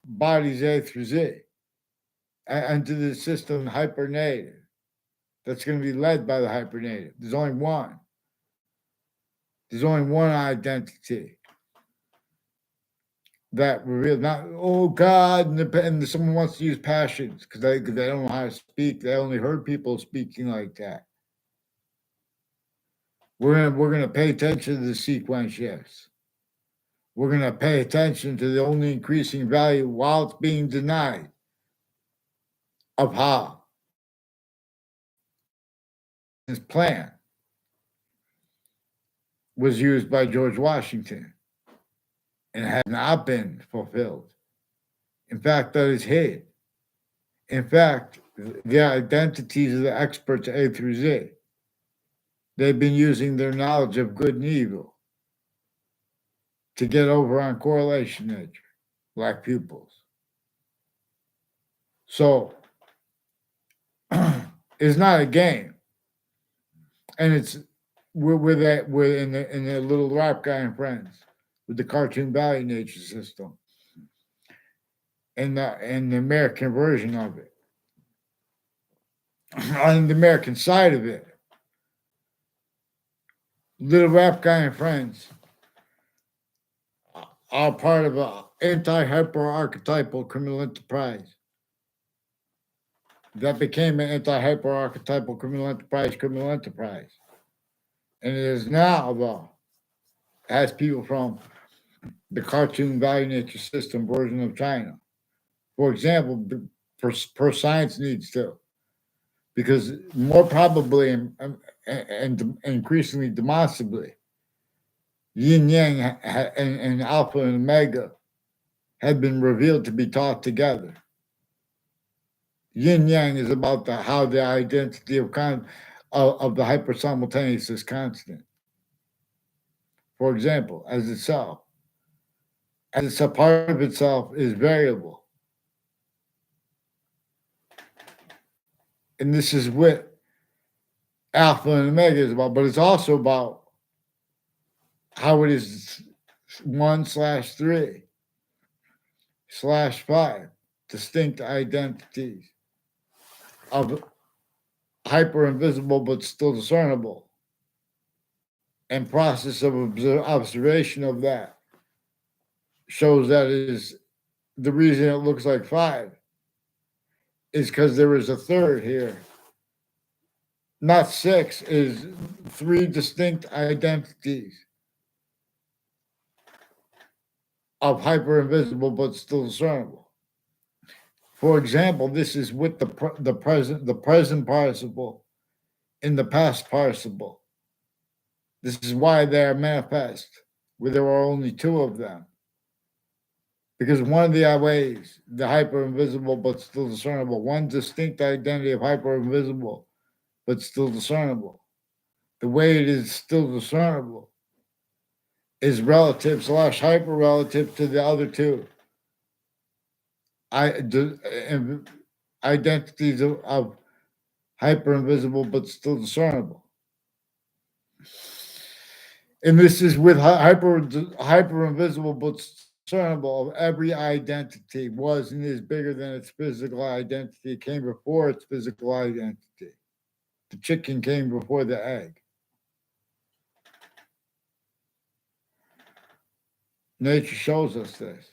bodies A through Z into the system hypernative that's going to be led by the hypernative. There's only one. There's only one identity that reveals not, oh God, and someone wants to use passions because they don't know how to speak. They only heard people speaking like that. We're gonna pay attention to the sequence, yes. We're gonna pay attention to the only increasing value while it's being denied of how this plan was used by George Washington and has not been fulfilled. In fact, that is hid. In fact, the identities of the experts A through Z, they've been using their knowledge of good and evil to get over on correlation nature, black pupils. So it's not a game, and it's we're in the little rap guy and friends with the cartoon value nature system and the American version of it. On the American side of it, little rap guy and friends are part of an anti-hyper-archetypal criminal enterprise that became an anti-hyper-archetypal criminal enterprise. And it is now, though, has people from the cartoon value nature system version of China. For example, per science needs to, because more probably and increasingly demonstrably, yin yang and alpha and omega have been revealed to be taught together. Yin yang is about how the identity of the hyper simultaneous is constant. For example, as itself, as it's a part of itself is variable. And this is what alpha and omega is about, but it's also about how it is 1/3/5 distinct identities of hyper invisible but still discernible, and process of observation of that shows that is the reason it looks like 5 is because there is a third here. Not 6, is 3 distinct identities of hyper invisible but still discernible. For example, this is with the present participle in the past participle. This is why they are manifest, where there are only 2 of them. Because one of the ways, the hyper invisible but still discernible, one distinct identity of hyper invisible but still discernible. The way it is still discernible is relative / hyper relative to the other 2. Identities of hyper invisible but still discernible. And this is with hyper invisible but discernible of every identity was and is bigger than its physical identity. It came before its physical identity. The chicken came before the egg. Nature shows us this.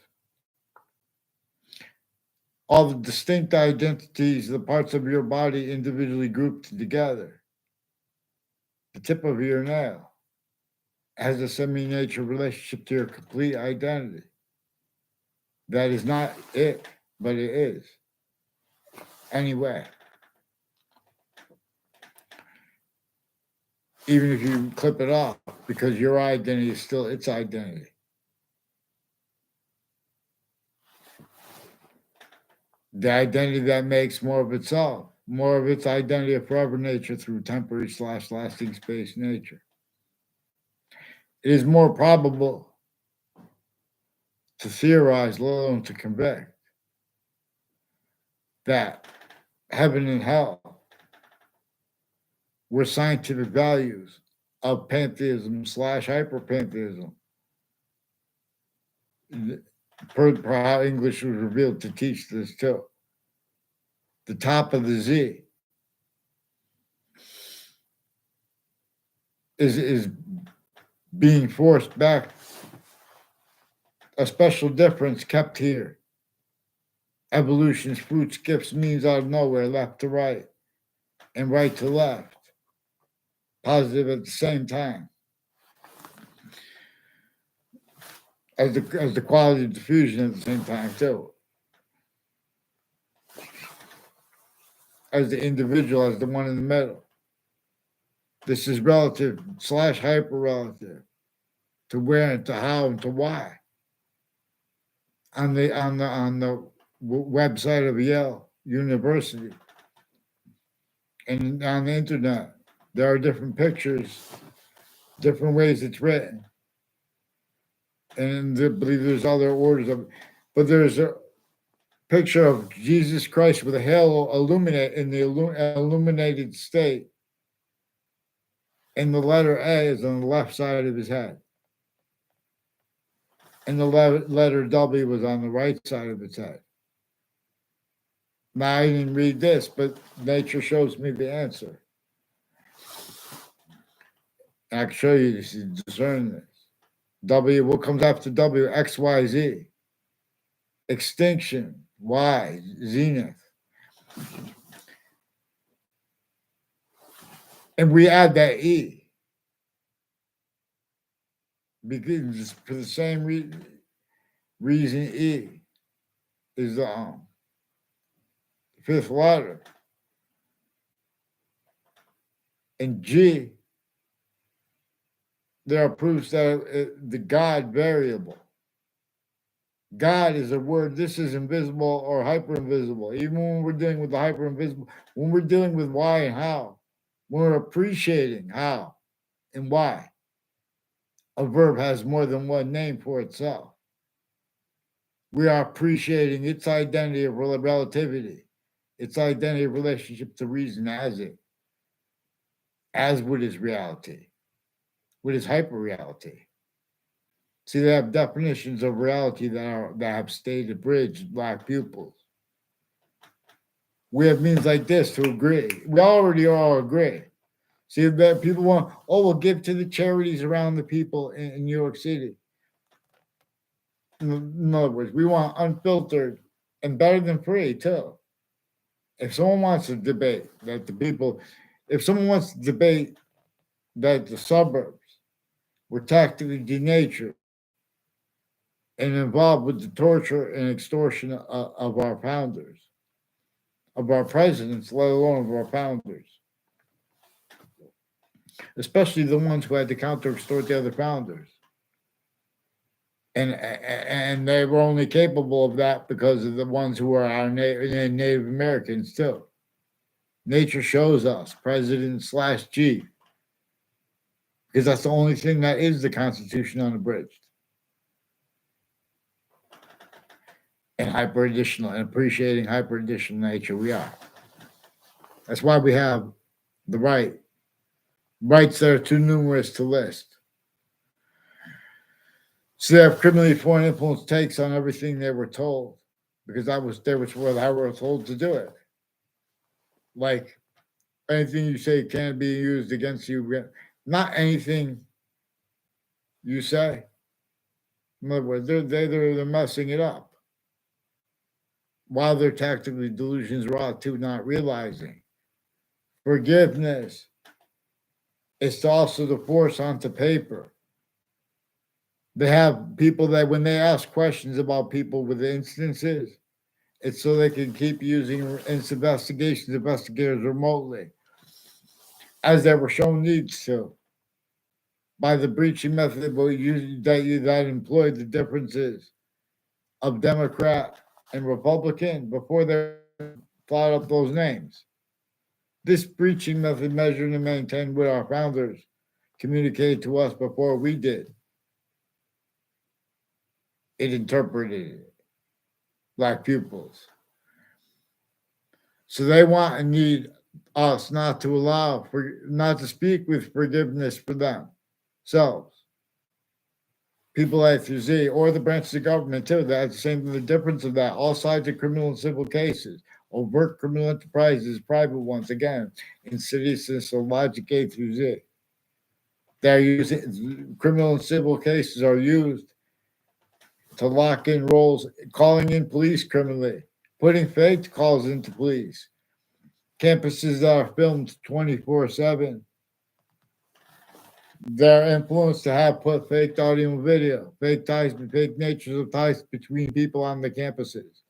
All the distinct identities, the parts of your body individually grouped together. The tip of your nail has a semi-nature relationship to your complete identity. That is not it, but it is. Anyway, even if you clip it off, because your identity is still its identity. The identity that makes more of itself, more of its identity of forever nature through temporary / lasting space nature. It is more probable to theorize, let alone to convict, that heaven and hell were scientific values of pantheism / hyperpantheism. per how English was revealed to teach this too. The top of the Z is being forced back. A special difference kept here. Evolution's fruit skips means out of nowhere, left to right, and right to left. Positive at the same time. As the quality of diffusion at the same time too. As the individual, as the one in the middle. This is relative / hyper relative to where and to how and to why. On the website of Yale University and on the internet, there are different pictures, different ways it's written, and I believe there's other orders of, but there's a picture of Jesus Christ with a halo illuminate in the illuminated state, and the letter A is on the left side of his head, and the letter W was on the right side of his head. Now I didn't read this, but nature shows me the answer. I can show you this, you discern this. W, what comes after W? X, Y, Z. Extinction, Y, zenith. And we add that E. Because for the same reason E is the fifth letter. And G, there are proofs that the God variable. God is a word. This is invisible or hyper invisible. Even when we're dealing with the hyper invisible, when we're dealing with why and how, when we're appreciating how and why, a verb has more than one name for itself. We are appreciating its identity of relativity, its identity of relationship to reason as what is reality, what is hyper reality. See, they have definitions of reality that have stayed abridged black pupils. We have means like this to agree. We already all agree. See, that people want, we'll give to the charities around the people in New York City. In other words, we want unfiltered and better than free, too. If someone wants to debate that if someone wants to debate that the suburbs were tactically denatured and involved with the torture and extortion of our founders, of our presidents, let alone of our founders, especially the ones who had to counter extort the other founders. And they were only capable of that because of the ones who are our Native Americans too. Nature shows us, President / Chief, because that's the only thing that is the Constitution unabridged. And hyper additional and appreciating hyper additional nature we are. That's why we have the rights that are too numerous to list. So they have criminally foreign influence takes on everything they were told, because they were told to do it. Like anything you say can't be used against you. Not anything you say. In other words, they're messing it up. While they're tactically delusions raw too, not realizing. Forgiveness is also to force onto paper. They have people that when they ask questions about people with instances, it's so they can keep using investigators remotely, as they were shown needs to, by the breaching method that employed the differences of Democrat and Republican before they thought up those names. This breaching method measured and maintained what our founders communicated to us before we did. It interpreted it, black pupils. So they want and need us not to speak with forgiveness for themselves. people A through Z, or the branches of government too. That's the same. The difference of that, all sides of criminal and civil cases, overt criminal enterprises, private ones, again, insidious logic A through Z. They're using criminal and civil cases are used to lock in roles, calling in police criminally, putting fake calls into police, campuses that are filmed 24/7. Their influence to have put fake audio and video, fake ties, fake natures of ties between people on the campuses.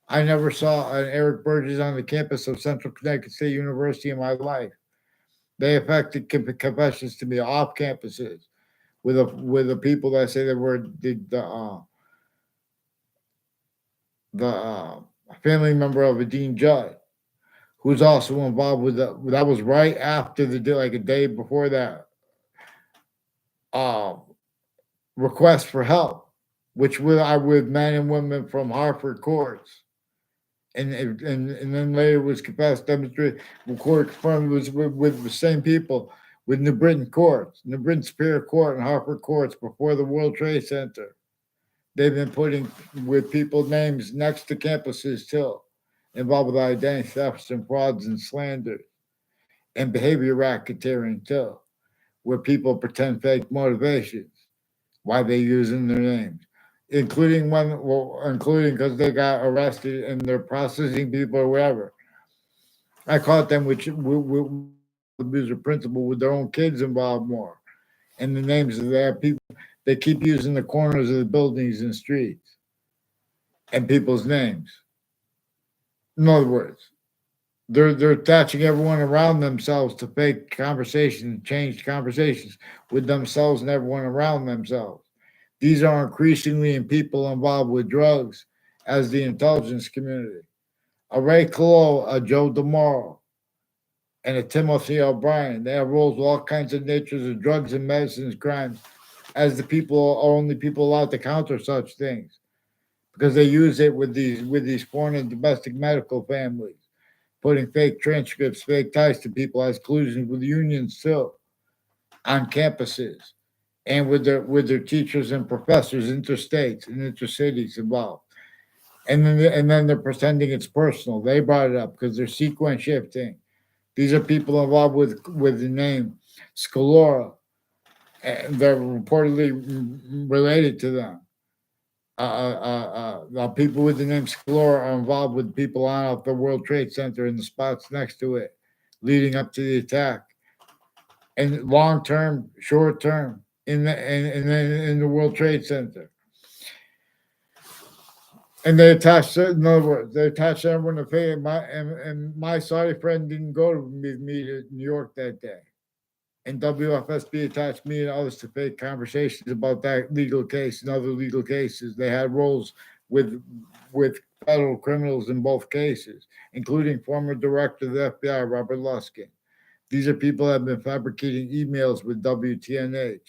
I never saw an Eric Burgess on the campus of Central Connecticut State University in my life. They affected confessions to me off campuses with the people that say they were the family member of a Dean Judd, who's also involved with that was right after the day, like a day before that uh, request for help, which I with men and women from Hartford courts. And then later was confessed, demonstrated, court confirmed was with the same people with New Britain courts, New Britain Superior Court and Hartford courts before the World Trade Center. They've been putting with people names next to campuses too, involved with identity thefts and frauds and slanders and behavior racketeering too, where people pretend fake motivations why they using their names, including because they got arrested and they're processing people or whatever. I caught them with abuser principal with their own kids involved more, and the names of their people. They keep using the corners of the buildings and streets and people's names. In other words, they're attaching everyone around themselves to fake conversations, changed conversations with themselves and everyone around themselves. These are increasingly in people involved with drugs as the intelligence community. A Ray Colo, a Joe DeMauro, and a Timothy O'Brien. They have roles with all kinds of natures of drugs and medicines crimes as the people are only people allowed to counter such things because they use it with these foreign and domestic medical families, putting fake transcripts, fake ties to people as collusions with unions too on campuses and with their teachers and professors interstates and intercities involved. And then they're pretending it's personal. They brought it up because they're sequence shifting. These are people involved with the name Scalora, and they're reportedly related to them. People with the name Scalora are involved with people on off the World Trade Center and the spots next to it, leading up to the attack. And long term, short term, in the World Trade Center. And they attached, in other words, they attached everyone to pay. And my sorry friend didn't go to me to New York that day. And WFSB attached me and others to fake conversations about that legal case and other legal cases. They had roles with with federal criminals in both cases, including former director of the FBI, Robert Luskin. These are people that have been fabricating emails with WTNH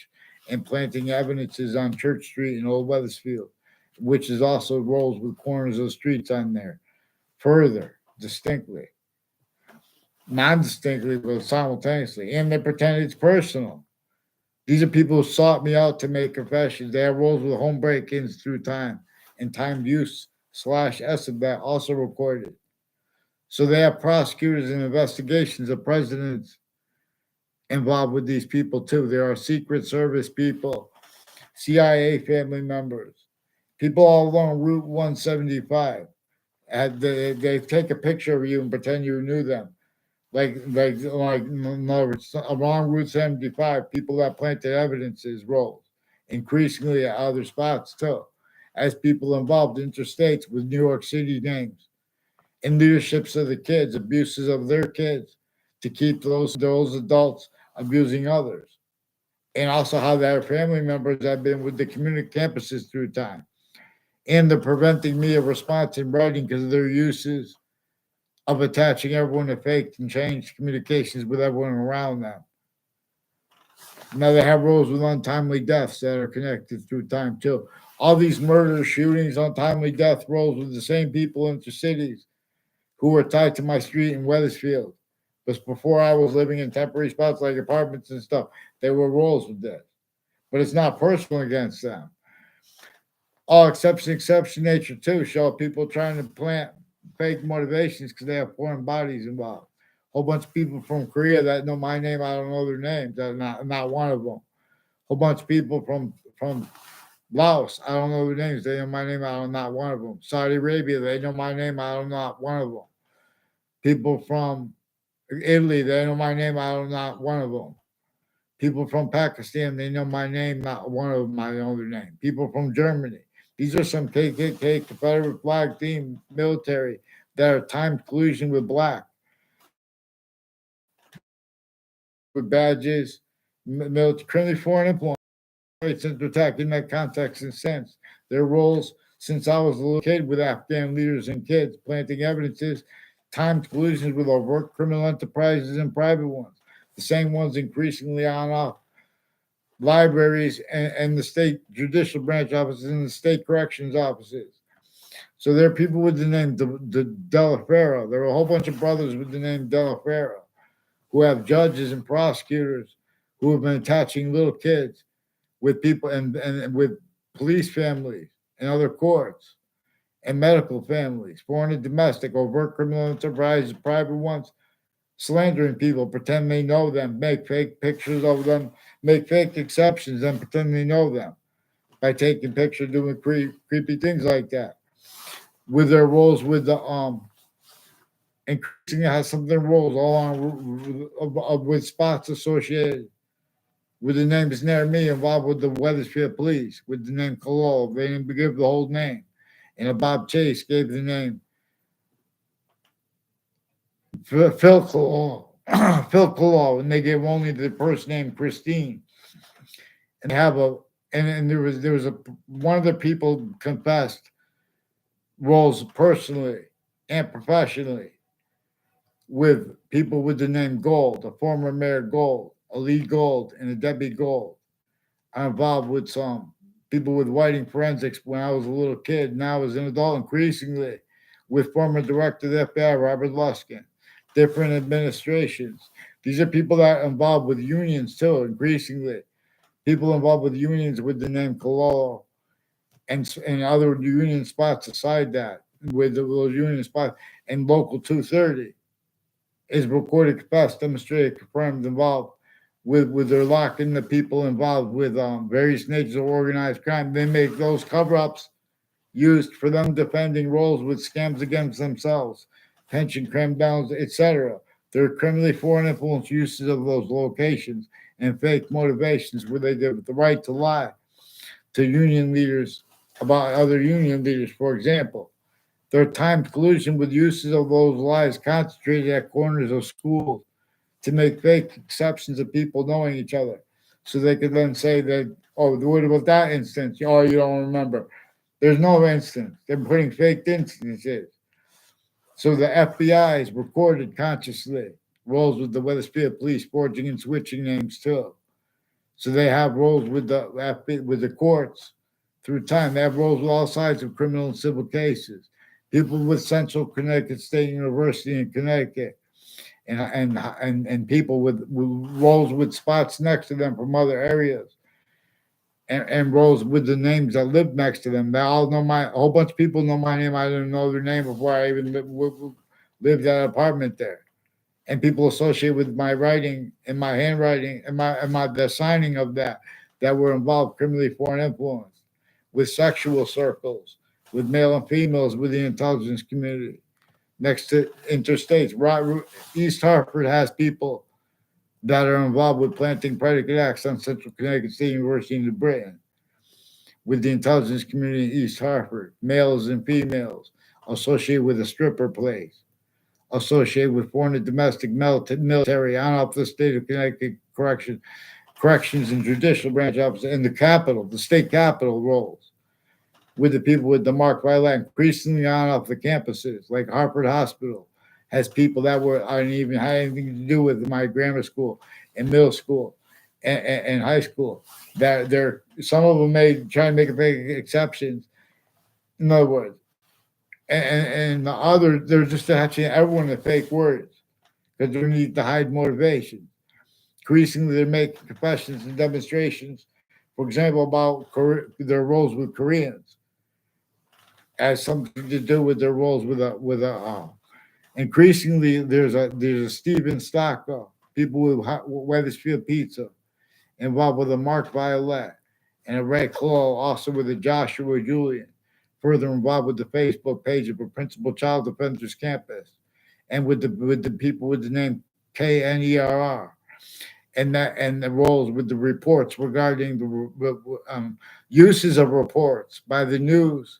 and planting evidences on Church Street in Old Weathersfield, which is also rolls with corners of the streets on there. Further, distinctly, non distinctly, but simultaneously. And they pretend it's personal. These are people who sought me out to make confessions. They have roles with home break ins through time and time use slash that also recorded. So they have prosecutors and investigations of presidents involved with these people too. There are Secret Service people, CIA family members, people all along Route 175. They take a picture of you and pretend you knew them. In other words, along Route 75, people that planted evidences roles, increasingly at other spots too, as people involved interstates with New York City names and leaderships of the kids, abuses of their kids to keep those adults abusing others. And also how their family members have been with the community campuses through time. And they're preventing me of response in writing because of their uses of attaching everyone to fake and changed communications with everyone around them. Now they have roles with untimely deaths that are connected through time too. All these murders, shootings, untimely death rolls with the same people in the cities who were tied to my street in Weathersfield. But before I was living in temporary spots like apartments and stuff, they were rolls with this. but it's not personal against them. All exception nature too show people trying to plant fake motivations because they have foreign bodies involved. Whole bunch of people from Korea that know my name, I don't know their names. I'm not one of them. Whole bunch of people from Laos, I don't know their names. They know my name, I'm not one of them. Saudi Arabia, they know my name, I'm not one of them. People from Italy, they know my name, I'm not one of them. People from Pakistan, they know my name, not one of them, I know their name. People from Germany. These are some KKK, Confederate flag themed military that are timed collusion with black, with badges, military, criminally foreign influence. Since attack in that context and sense. Their roles since I was a little kid with Afghan leaders and kids, planting evidences, timed collusions with overt criminal enterprises and private ones. The same ones increasingly on off libraries and the state judicial branch offices and the state corrections offices. So there are people with the name Della Fera. There are a whole bunch of brothers with the name Della Fera who have judges and prosecutors who have been attaching little kids with people and with police families and other courts and medical families, foreign and domestic, overt criminal enterprises, private ones, slandering people, pretend they know them, make fake pictures of them, make fake exceptions, and pretend they know them by taking pictures, doing creepy things like that. With their roles with the increasingly has some of their roles all on with spots associated with the name is near me, involved with the Weathersfield Police, with the name Kalol. They didn't give the whole name. And a Bob Chase gave the name Phil Kalol. Phil Kalol, and they gave only the first name Christine. And they have a and there was a one of the people confessed roles personally and professionally with people with the name Gold, a former mayor Gold, a Lee Gold, and a Debbie Gold. I'm involved with some people with whiting forensics when I was a little kid. Now as an adult, increasingly with former director of the FBI, Robert Luskin, different administrations. These are people that are involved with unions too, increasingly. People involved with unions with the name Cololo and other union spots aside that, with those union spots, and Local 230 is recorded, confessed, demonstrated, confirmed, involved with their locking the people involved with various natures of organized crime. They make those cover-ups used for them defending roles with scams against themselves, pension crackdowns, etc. They're criminally foreign influence uses of those locations and fake motivations where they give the right to lie to union leaders about other union leaders, for example. Their timed collusion with uses of those lies concentrated at corners of schools to make fake exceptions of people knowing each other. So they could then say that, oh, what about that instance? Oh, you don't remember. There's no instance. They're putting fake instances. So the FBI is recorded consciously roles with the Weathersfield Police, forging and switching names too. So they have roles with the courts through time. They have roles with all sides of criminal and civil cases. People with Central Connecticut State University in Connecticut, and people with roles with spots next to them from other areas, and roles with the names that live next to them. They all know a whole bunch of people know my name. I didn't know their name before I even lived at an apartment there. And people associate with my writing and my handwriting and the signing of that were involved criminally foreign influence, with sexual circles, with male and females, with the intelligence community, next to interstates. East Hartford has people that are involved with planting predicate acts on Central Connecticut State University in Britain, with the intelligence community in East Hartford, males and females associated with a stripper place, associated with foreign and domestic military on up the state of Connecticut corrections and judicial branch officers in the capital, the state capital roles, with the people with the mark violent, increasingly on off the campuses, like Hartford Hospital has people that I didn't even have anything to do with my grammar school and middle school and high school. That they're some of them may try and make a big exceptions. In other words, and the other they're just attaching everyone to fake words because they need to hide motivation. Increasingly, they're making confessions and demonstrations for example, about their roles with Koreans, has something to do with their roles with a. Increasingly, there's a Steven Stock, people with Weathersfield Pizza, involved with a Mark Violet, and a Ray Claw, also with a Joshua Julian, further involved with the Facebook page of a Principal Child Defenders Campus, and with the people with the name KNERR, and the roles with the reports regarding the uses of reports by the news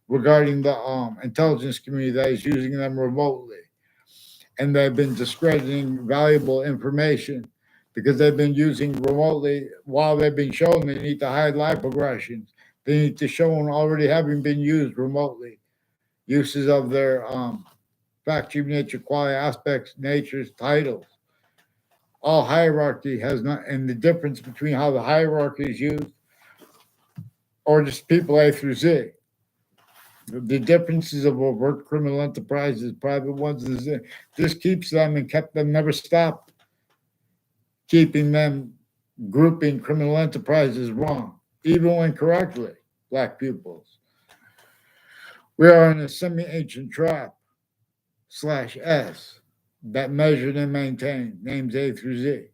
regarding the intelligence community that is using them remotely, and they've been discrediting valuable information because they've been using remotely while they've been shown they need to hide live progressions. They need to show them already having been used remotely. Uses of their fact, nature, quality, aspects, natures, titles. All hierarchy has not, and the difference between how the hierarchy is used or just people A through Z. The differences of overt criminal enterprises, private ones, is this keeps them and kept them, never stopped keeping them grouping criminal enterprises wrong, even when correctly, black pupils. We are in a semi-ancient trap /S that measured and maintained names A through Z,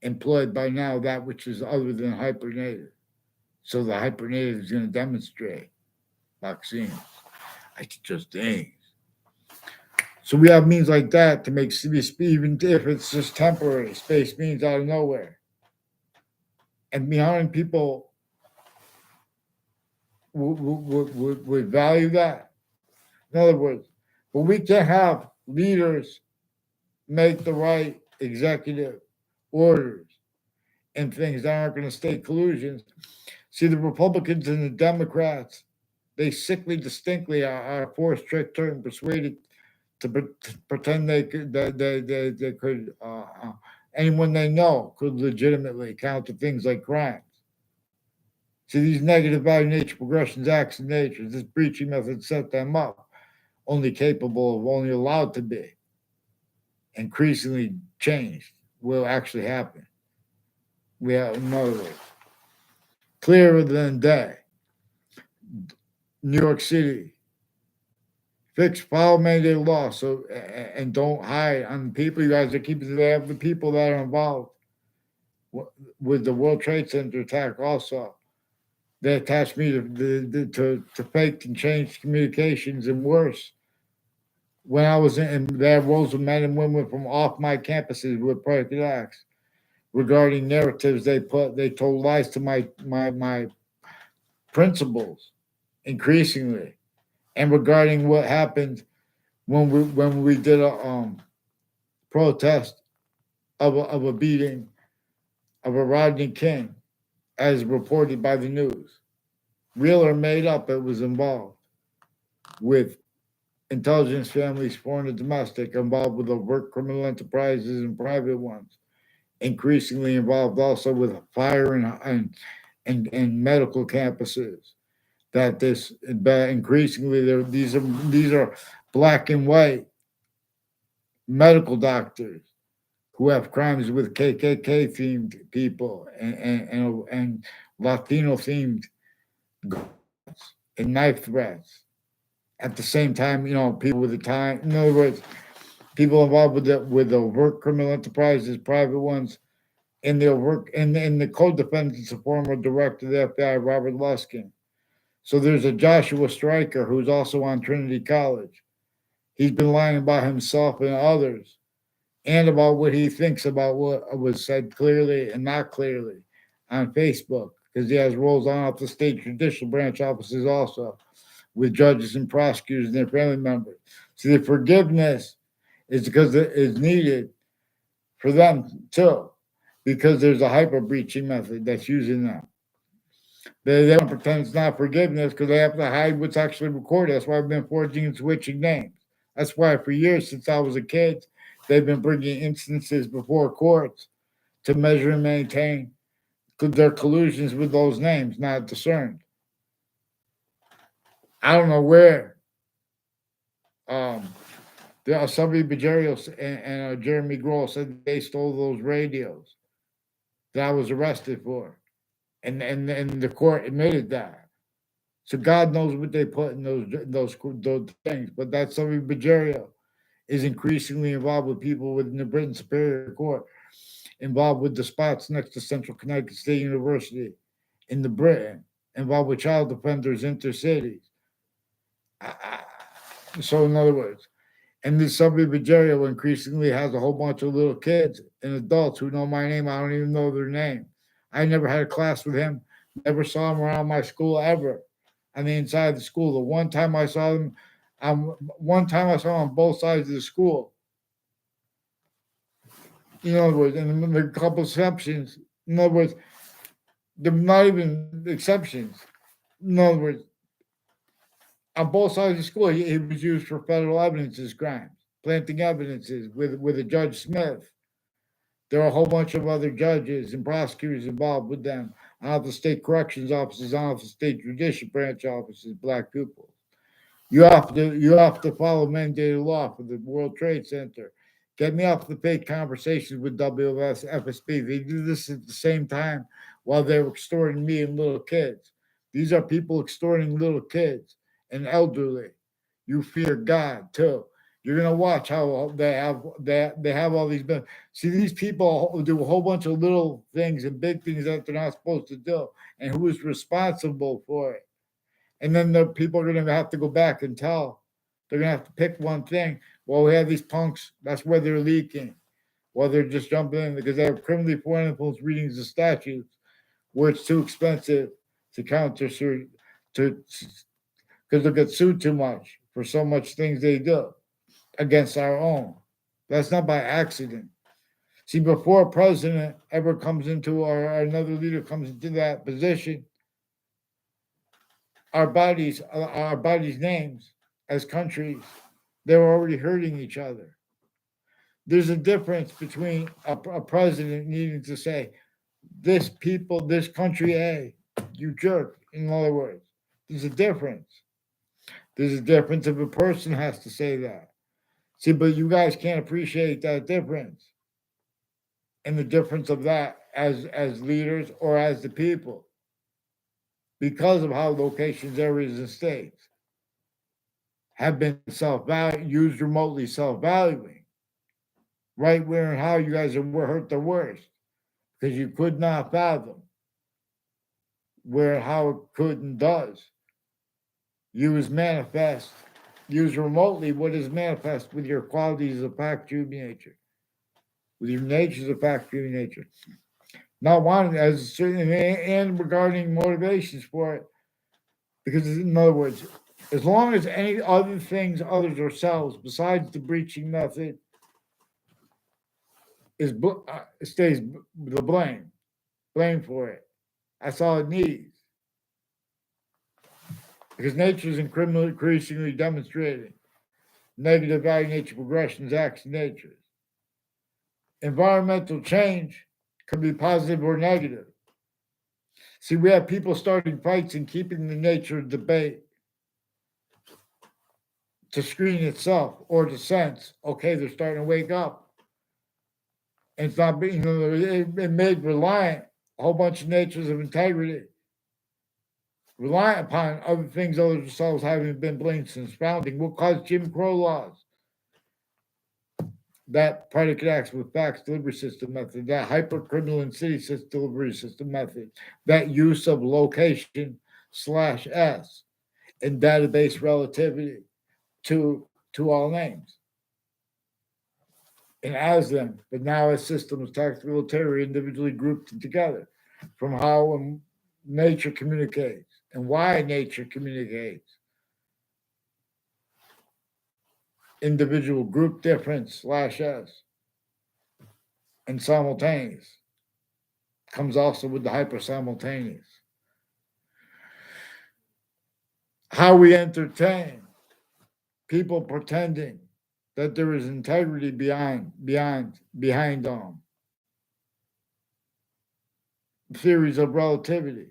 employed by now that which is other than hypernative. So the hypernative is going to demonstrate vaccines. I just things. So we have means like that to make space, even if it's just temporary. Space means out of nowhere. And behind people would value that. In other words, but we can't have leaders make the right executive orders and things that aren't going to stay collusions. See, the Republicans and the Democrats, they sickly distinctly are forced, tricked, and persuaded to pretend they could, they could, anyone they know could legitimately counter things like crimes. See, these negative value nature progressions, acts of nature, this breaching method set them up, only capable of, only allowed to be, increasingly changed, will actually happen. We have another way. Clearer than day. New York City. Fix file mandate law so and don't hide on the people. You guys are keeping. They have the people that are involved with the World Trade Center attack. Also, they attached me to faked and changed communications and worse. When I was in, they have roles of men and women from off my campuses with predicate acts regarding narratives they told lies to my principals increasingly, and regarding what happened when we did a protest of a beating of a Rodney King, as reported by the news. Real or made up, it was involved with intelligence families, foreign and domestic, involved with overt criminal enterprises and private ones, increasingly involved also with fire and medical campuses. That this increasingly these are black and white medical doctors who have crimes with KKK themed people and Latino themed and knife threats. At the same time, people with the time. In other words, people involved with overt criminal enterprises, private ones, in the overt in the co-defendants, the former director of the FBI, Robert Luskin. So there's a Joshua Stryker who's also on Trinity College. He's been lying about himself and others, and about what he thinks about what was said clearly and not clearly on Facebook, because he has roles on off the state judicial branch offices also with judges and prosecutors and their family members. So the forgiveness is because it is needed for them too, because there's a hyper breaching method that's using them. They don't pretend it's not forgiveness because they have to hide what's actually recorded. That's why I've been forging and switching names. That's why for years since I was a kid, they've been bringing instances before courts to measure and maintain their collusions with those names not discerned. I don't know where. Somebody Bajerio and Jeremy Grohl said they stole those radios that I was arrested for, and the court admitted that. So God knows what they put in those things. But that Subby Bajario is increasingly involved with people within the Britain Superior Court, involved with the spots next to Central Connecticut State University in the Britain, involved with child defenders intercities. So in other words, and this Subby Bajario increasingly has a whole bunch of little kids and adults who know my name. I don't even know their name. I never had a class with him. Never saw him around my school ever. On the inside of the school, the one time I saw him, one time I saw him on both sides of the school. In other words, and there are a couple exceptions. In other words, they're not even exceptions. In other words, on both sides of the school, he was used for federal evidence as crimes, planting evidences with a Judge Smith. There are a whole bunch of other judges and prosecutors involved with them. Out of the state corrections offices, out of the state judicial branch offices, black people. You have to follow mandated law for the World Trade Center. Get me off the fake conversations with WSFSB. They do this at the same time while they're extorting me and little kids. These are people extorting little kids and elderly. You fear God too. You're gonna watch how they have all these. See, these people do a whole bunch of little things and big things that they're not supposed to do, and who is responsible for it? And then the people are going to have to go back and tell. They're going to have to pick one thing. Well, we have these punks. That's where they're leaking. Well, they're just jumping in because they have criminally foreign influence readings of statutes where it's too expensive to counter to because they'll get sued too much for so much things they do against our own. That's not by accident. See, before a president ever comes into or another leader comes into that position, our bodies' names as countries, they were already hurting each other. There's a difference between a president needing to say, this people, this country A, you jerk, in other words. There's a difference. There's a difference if a person has to say that. See, but you guys can't appreciate that difference. And the difference of that as leaders or as the people because of how locations, areas, and states have been used remotely self-valuing. Right where and how you guys were hurt the worst because you could not fathom where how it could and does use remotely what is manifest with your qualities of factory nature, with your natures of factory nature. Not wanting as certain and regarding motivations for it, because in other words, as long as any other things others ourselves besides the breaching method stays the blame for it. That's all it needs. Because nature is increasingly demonstrating negative value nature progressions, action natures. Environmental change can be positive or negative. See, we have people starting fights and keeping the nature debate to screen itself or to sense, okay, they're starting to wake up. And it's not being, it made reliant a whole bunch of natures of integrity, reliant upon other things other themselves having been blamed since founding, what caused Jim Crow laws. That predicate acts with facts delivery system method, that hypercriminal and city system delivery system method, that use of location /S and database relativity to all names. And as them, but now as systems, tactical terror individually grouped together from how nature communicates and why nature communicates. Individual group difference /S and simultaneous comes also with the hyper simultaneous. How we entertain people pretending that there is integrity behind theories of relativity.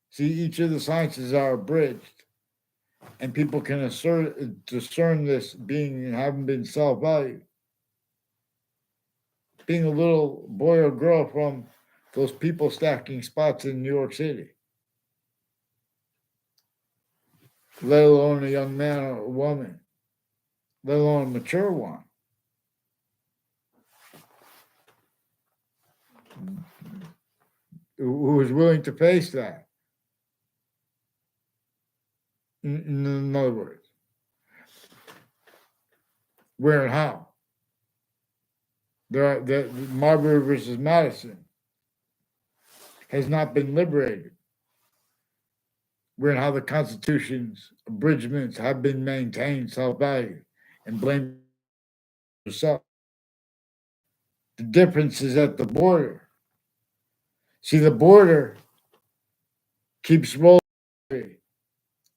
See, each of the sciences are abridged, and people can discern this being and having been self-valued. Being a little boy or girl from those people stacking spots in New York City, let alone a young man or a woman, let alone a mature one, who is willing to face that. In other words, where and how? The Marbury versus Madison has not been liberated. Where and how the Constitution's abridgments have been maintained, self-value, and blame yourself. The difference is at the border. See, the border keeps rolling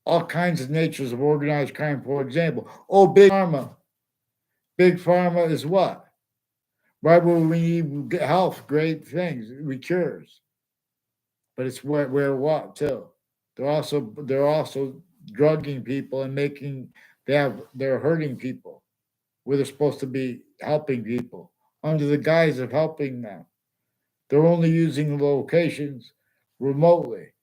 all kinds of natures of organized crime, for example. Oh, big pharma. Big pharma is what? Right where we need health, great things, we cures. But it's where what too. They're also drugging people and they're hurting people where they're supposed to be helping people under the guise of helping them. They're only using the locations remotely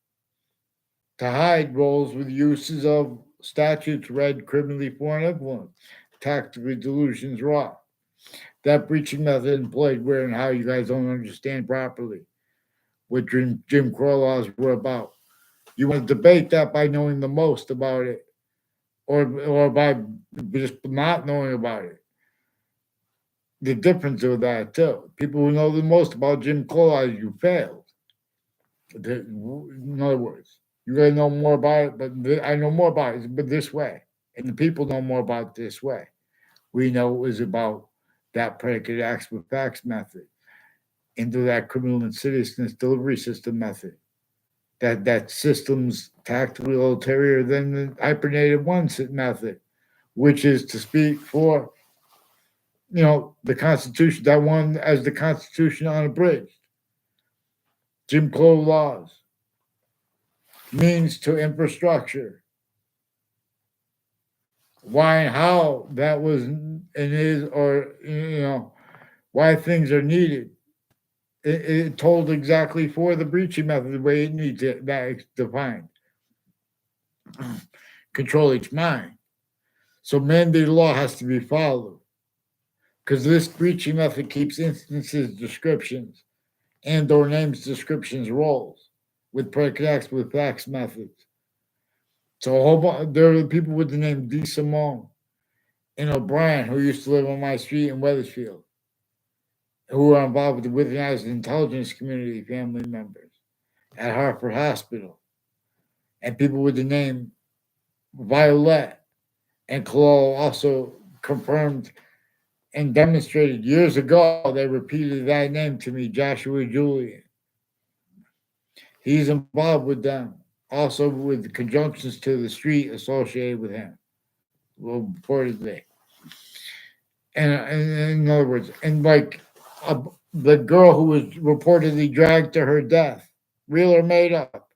to hide roles with uses of statutes read criminally foreign influence, tactically delusions wrought. That breaching method employed where and how you guys don't understand properly what Jim Crow laws were about. You want to debate that by knowing the most about it, or by just not knowing about it. The difference of that too. People who know the most about Jim Crow laws, you failed. In other words, you gotta know more about it, but I know more about it, but this way, and the people know more about it this way. We know it was about that predicate acts with facts method into that criminal insidiousness delivery system method. That system's tactically ulterior than the hypernative one method, which is to speak for, the Constitution, that one as the Constitution unabridged. Jim Crow laws, means to infrastructure. Why and how that was and is, or why things are needed. It told exactly for the breaching method the way it needs it, that defined. Control each mind. So mandated law has to be followed because this breaching method keeps instances, descriptions, and or names descriptions roles with predicate acts with facts methods. So there are people with the name D. Simone and O'Brien who used to live on my street in Weathersfield, who are involved with the Within Intelligence Community family members at Hartford Hospital, and people with the name Violet and Chloe also confirmed and demonstrated years ago. They repeated that name to me, Joshua Julian. He's involved with them, also with conjunctions to the street associated with him. Well, reportedly. And in other words, and like the girl who was reportedly dragged to her death, real or made up,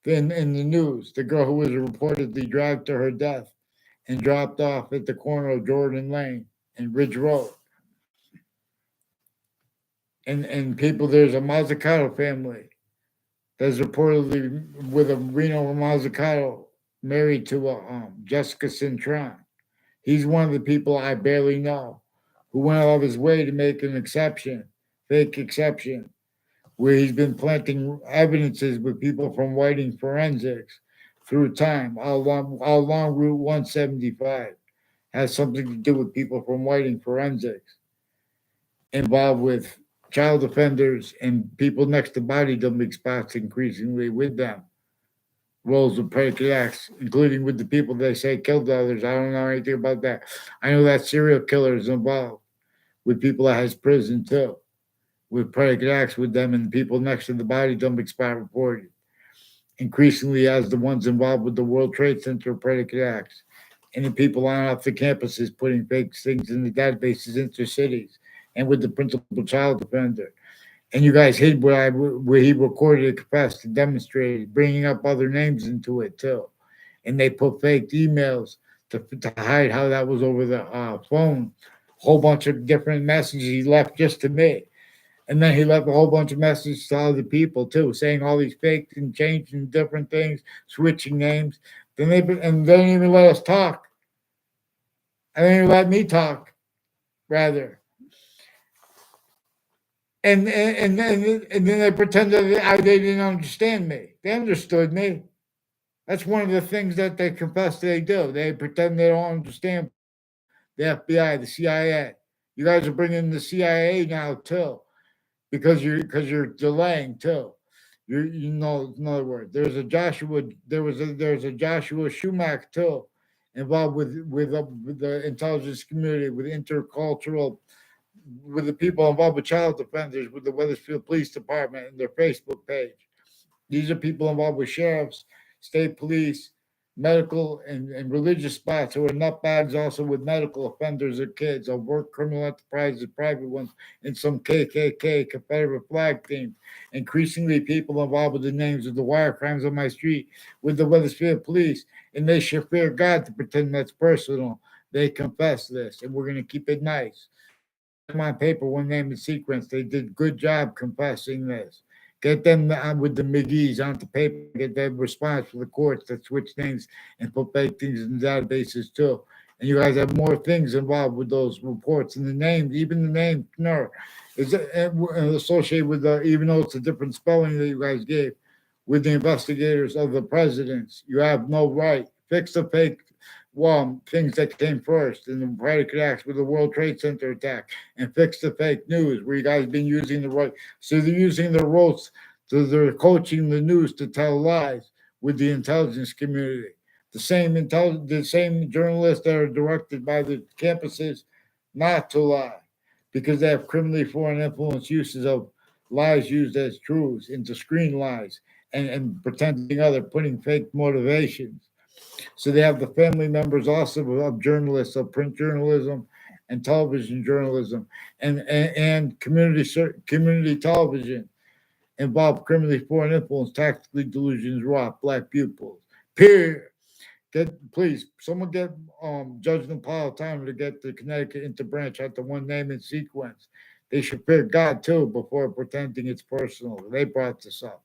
in the news, the girl who was reportedly dragged to her death and dropped off at the corner of Jordan Lane and Ridge Road. And people, there's a Mazzucato family that's reportedly with a Reno Mazzucato married to Jessica Cintron. He's one of the people I barely know who went out of his way to make an exception, fake exception, where he's been planting evidences with people from Whiting Forensics through time, all along Route 175. Has something to do with people from Whiting Forensics involved with child offenders and people next to body dumping spots increasingly with them. Roles of predicate acts, including with the people they say killed others. I don't know anything about that. I know that serial killer is involved with people that has prison too, with predicate acts with them and the people next to the body dumping spot reported. Increasingly as the ones involved with the World Trade Center predicate acts and the people on off the campuses putting fake things in the databases into cities and with the principal child offender. And you guys hid where he recorded it, confessed, and demonstrated, bringing up other names into it too. And they put fake emails to hide how that was over the phone. Whole bunch of different messages he left just to me. And then he left a whole bunch of messages to other people too, saying all these fake and changing different things, switching names. And they didn't even let us talk. And they didn't even let me talk, rather. And then they pretended that they didn't understand me. They understood me. That's one of the things that they confess they do. They pretend they don't understand the FBI, the CIA. You guys are bringing the CIA now too, because you're delaying too. In other words, there's a Joshua Schumacher too, involved with the intelligence community, with intercultural, with the people involved with child defenders, with the Weathersfield Police Department and their Facebook page. These are people involved with sheriffs, state police, medical and religious spots who are nutbags also with medical offenders or kids or work criminal enterprises, private ones, and some KKK, Confederate flag teams. Increasingly, people involved with the names of the wire crimes on my street with the Weathersfield police, and they should fear God to pretend that's personal. They confess this, and we're going to keep it nice. Get them on paper, one name and sequence. They did good job confessing this. Get them with the McGee's onto paper. Get that response for the courts that switch things and put fake things in the databases too. And you guys have more things involved with those reports. And the name, even the name Knorr, is associated with even though it's a different spelling that you guys gave, with the investigators of the presidents. You have no right. Fix the fake things that came first in the predicate acts with the World Trade Center attack, and fix the fake news where you guys been using the right. So they're using their roles, so they're coaching the news to tell lies with the intelligence community. The same journalists that are directed by the campuses not to lie, because they have criminally foreign influence uses of lies used as truths into screen lies and pretending other putting fake motivations. So they have the family members also of journalists, of print journalism and television journalism, and community television involved criminally foreign influence, tactically delusions, rot, black pupils. Period. Please, someone get Judge Napolitano to get the Connecticut interbranch out to one name and sequence. They should fear God too before pretending it's personal. They brought this up.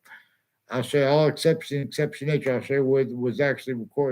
I'll show you all exception nature. I'll show you what was actually recorded.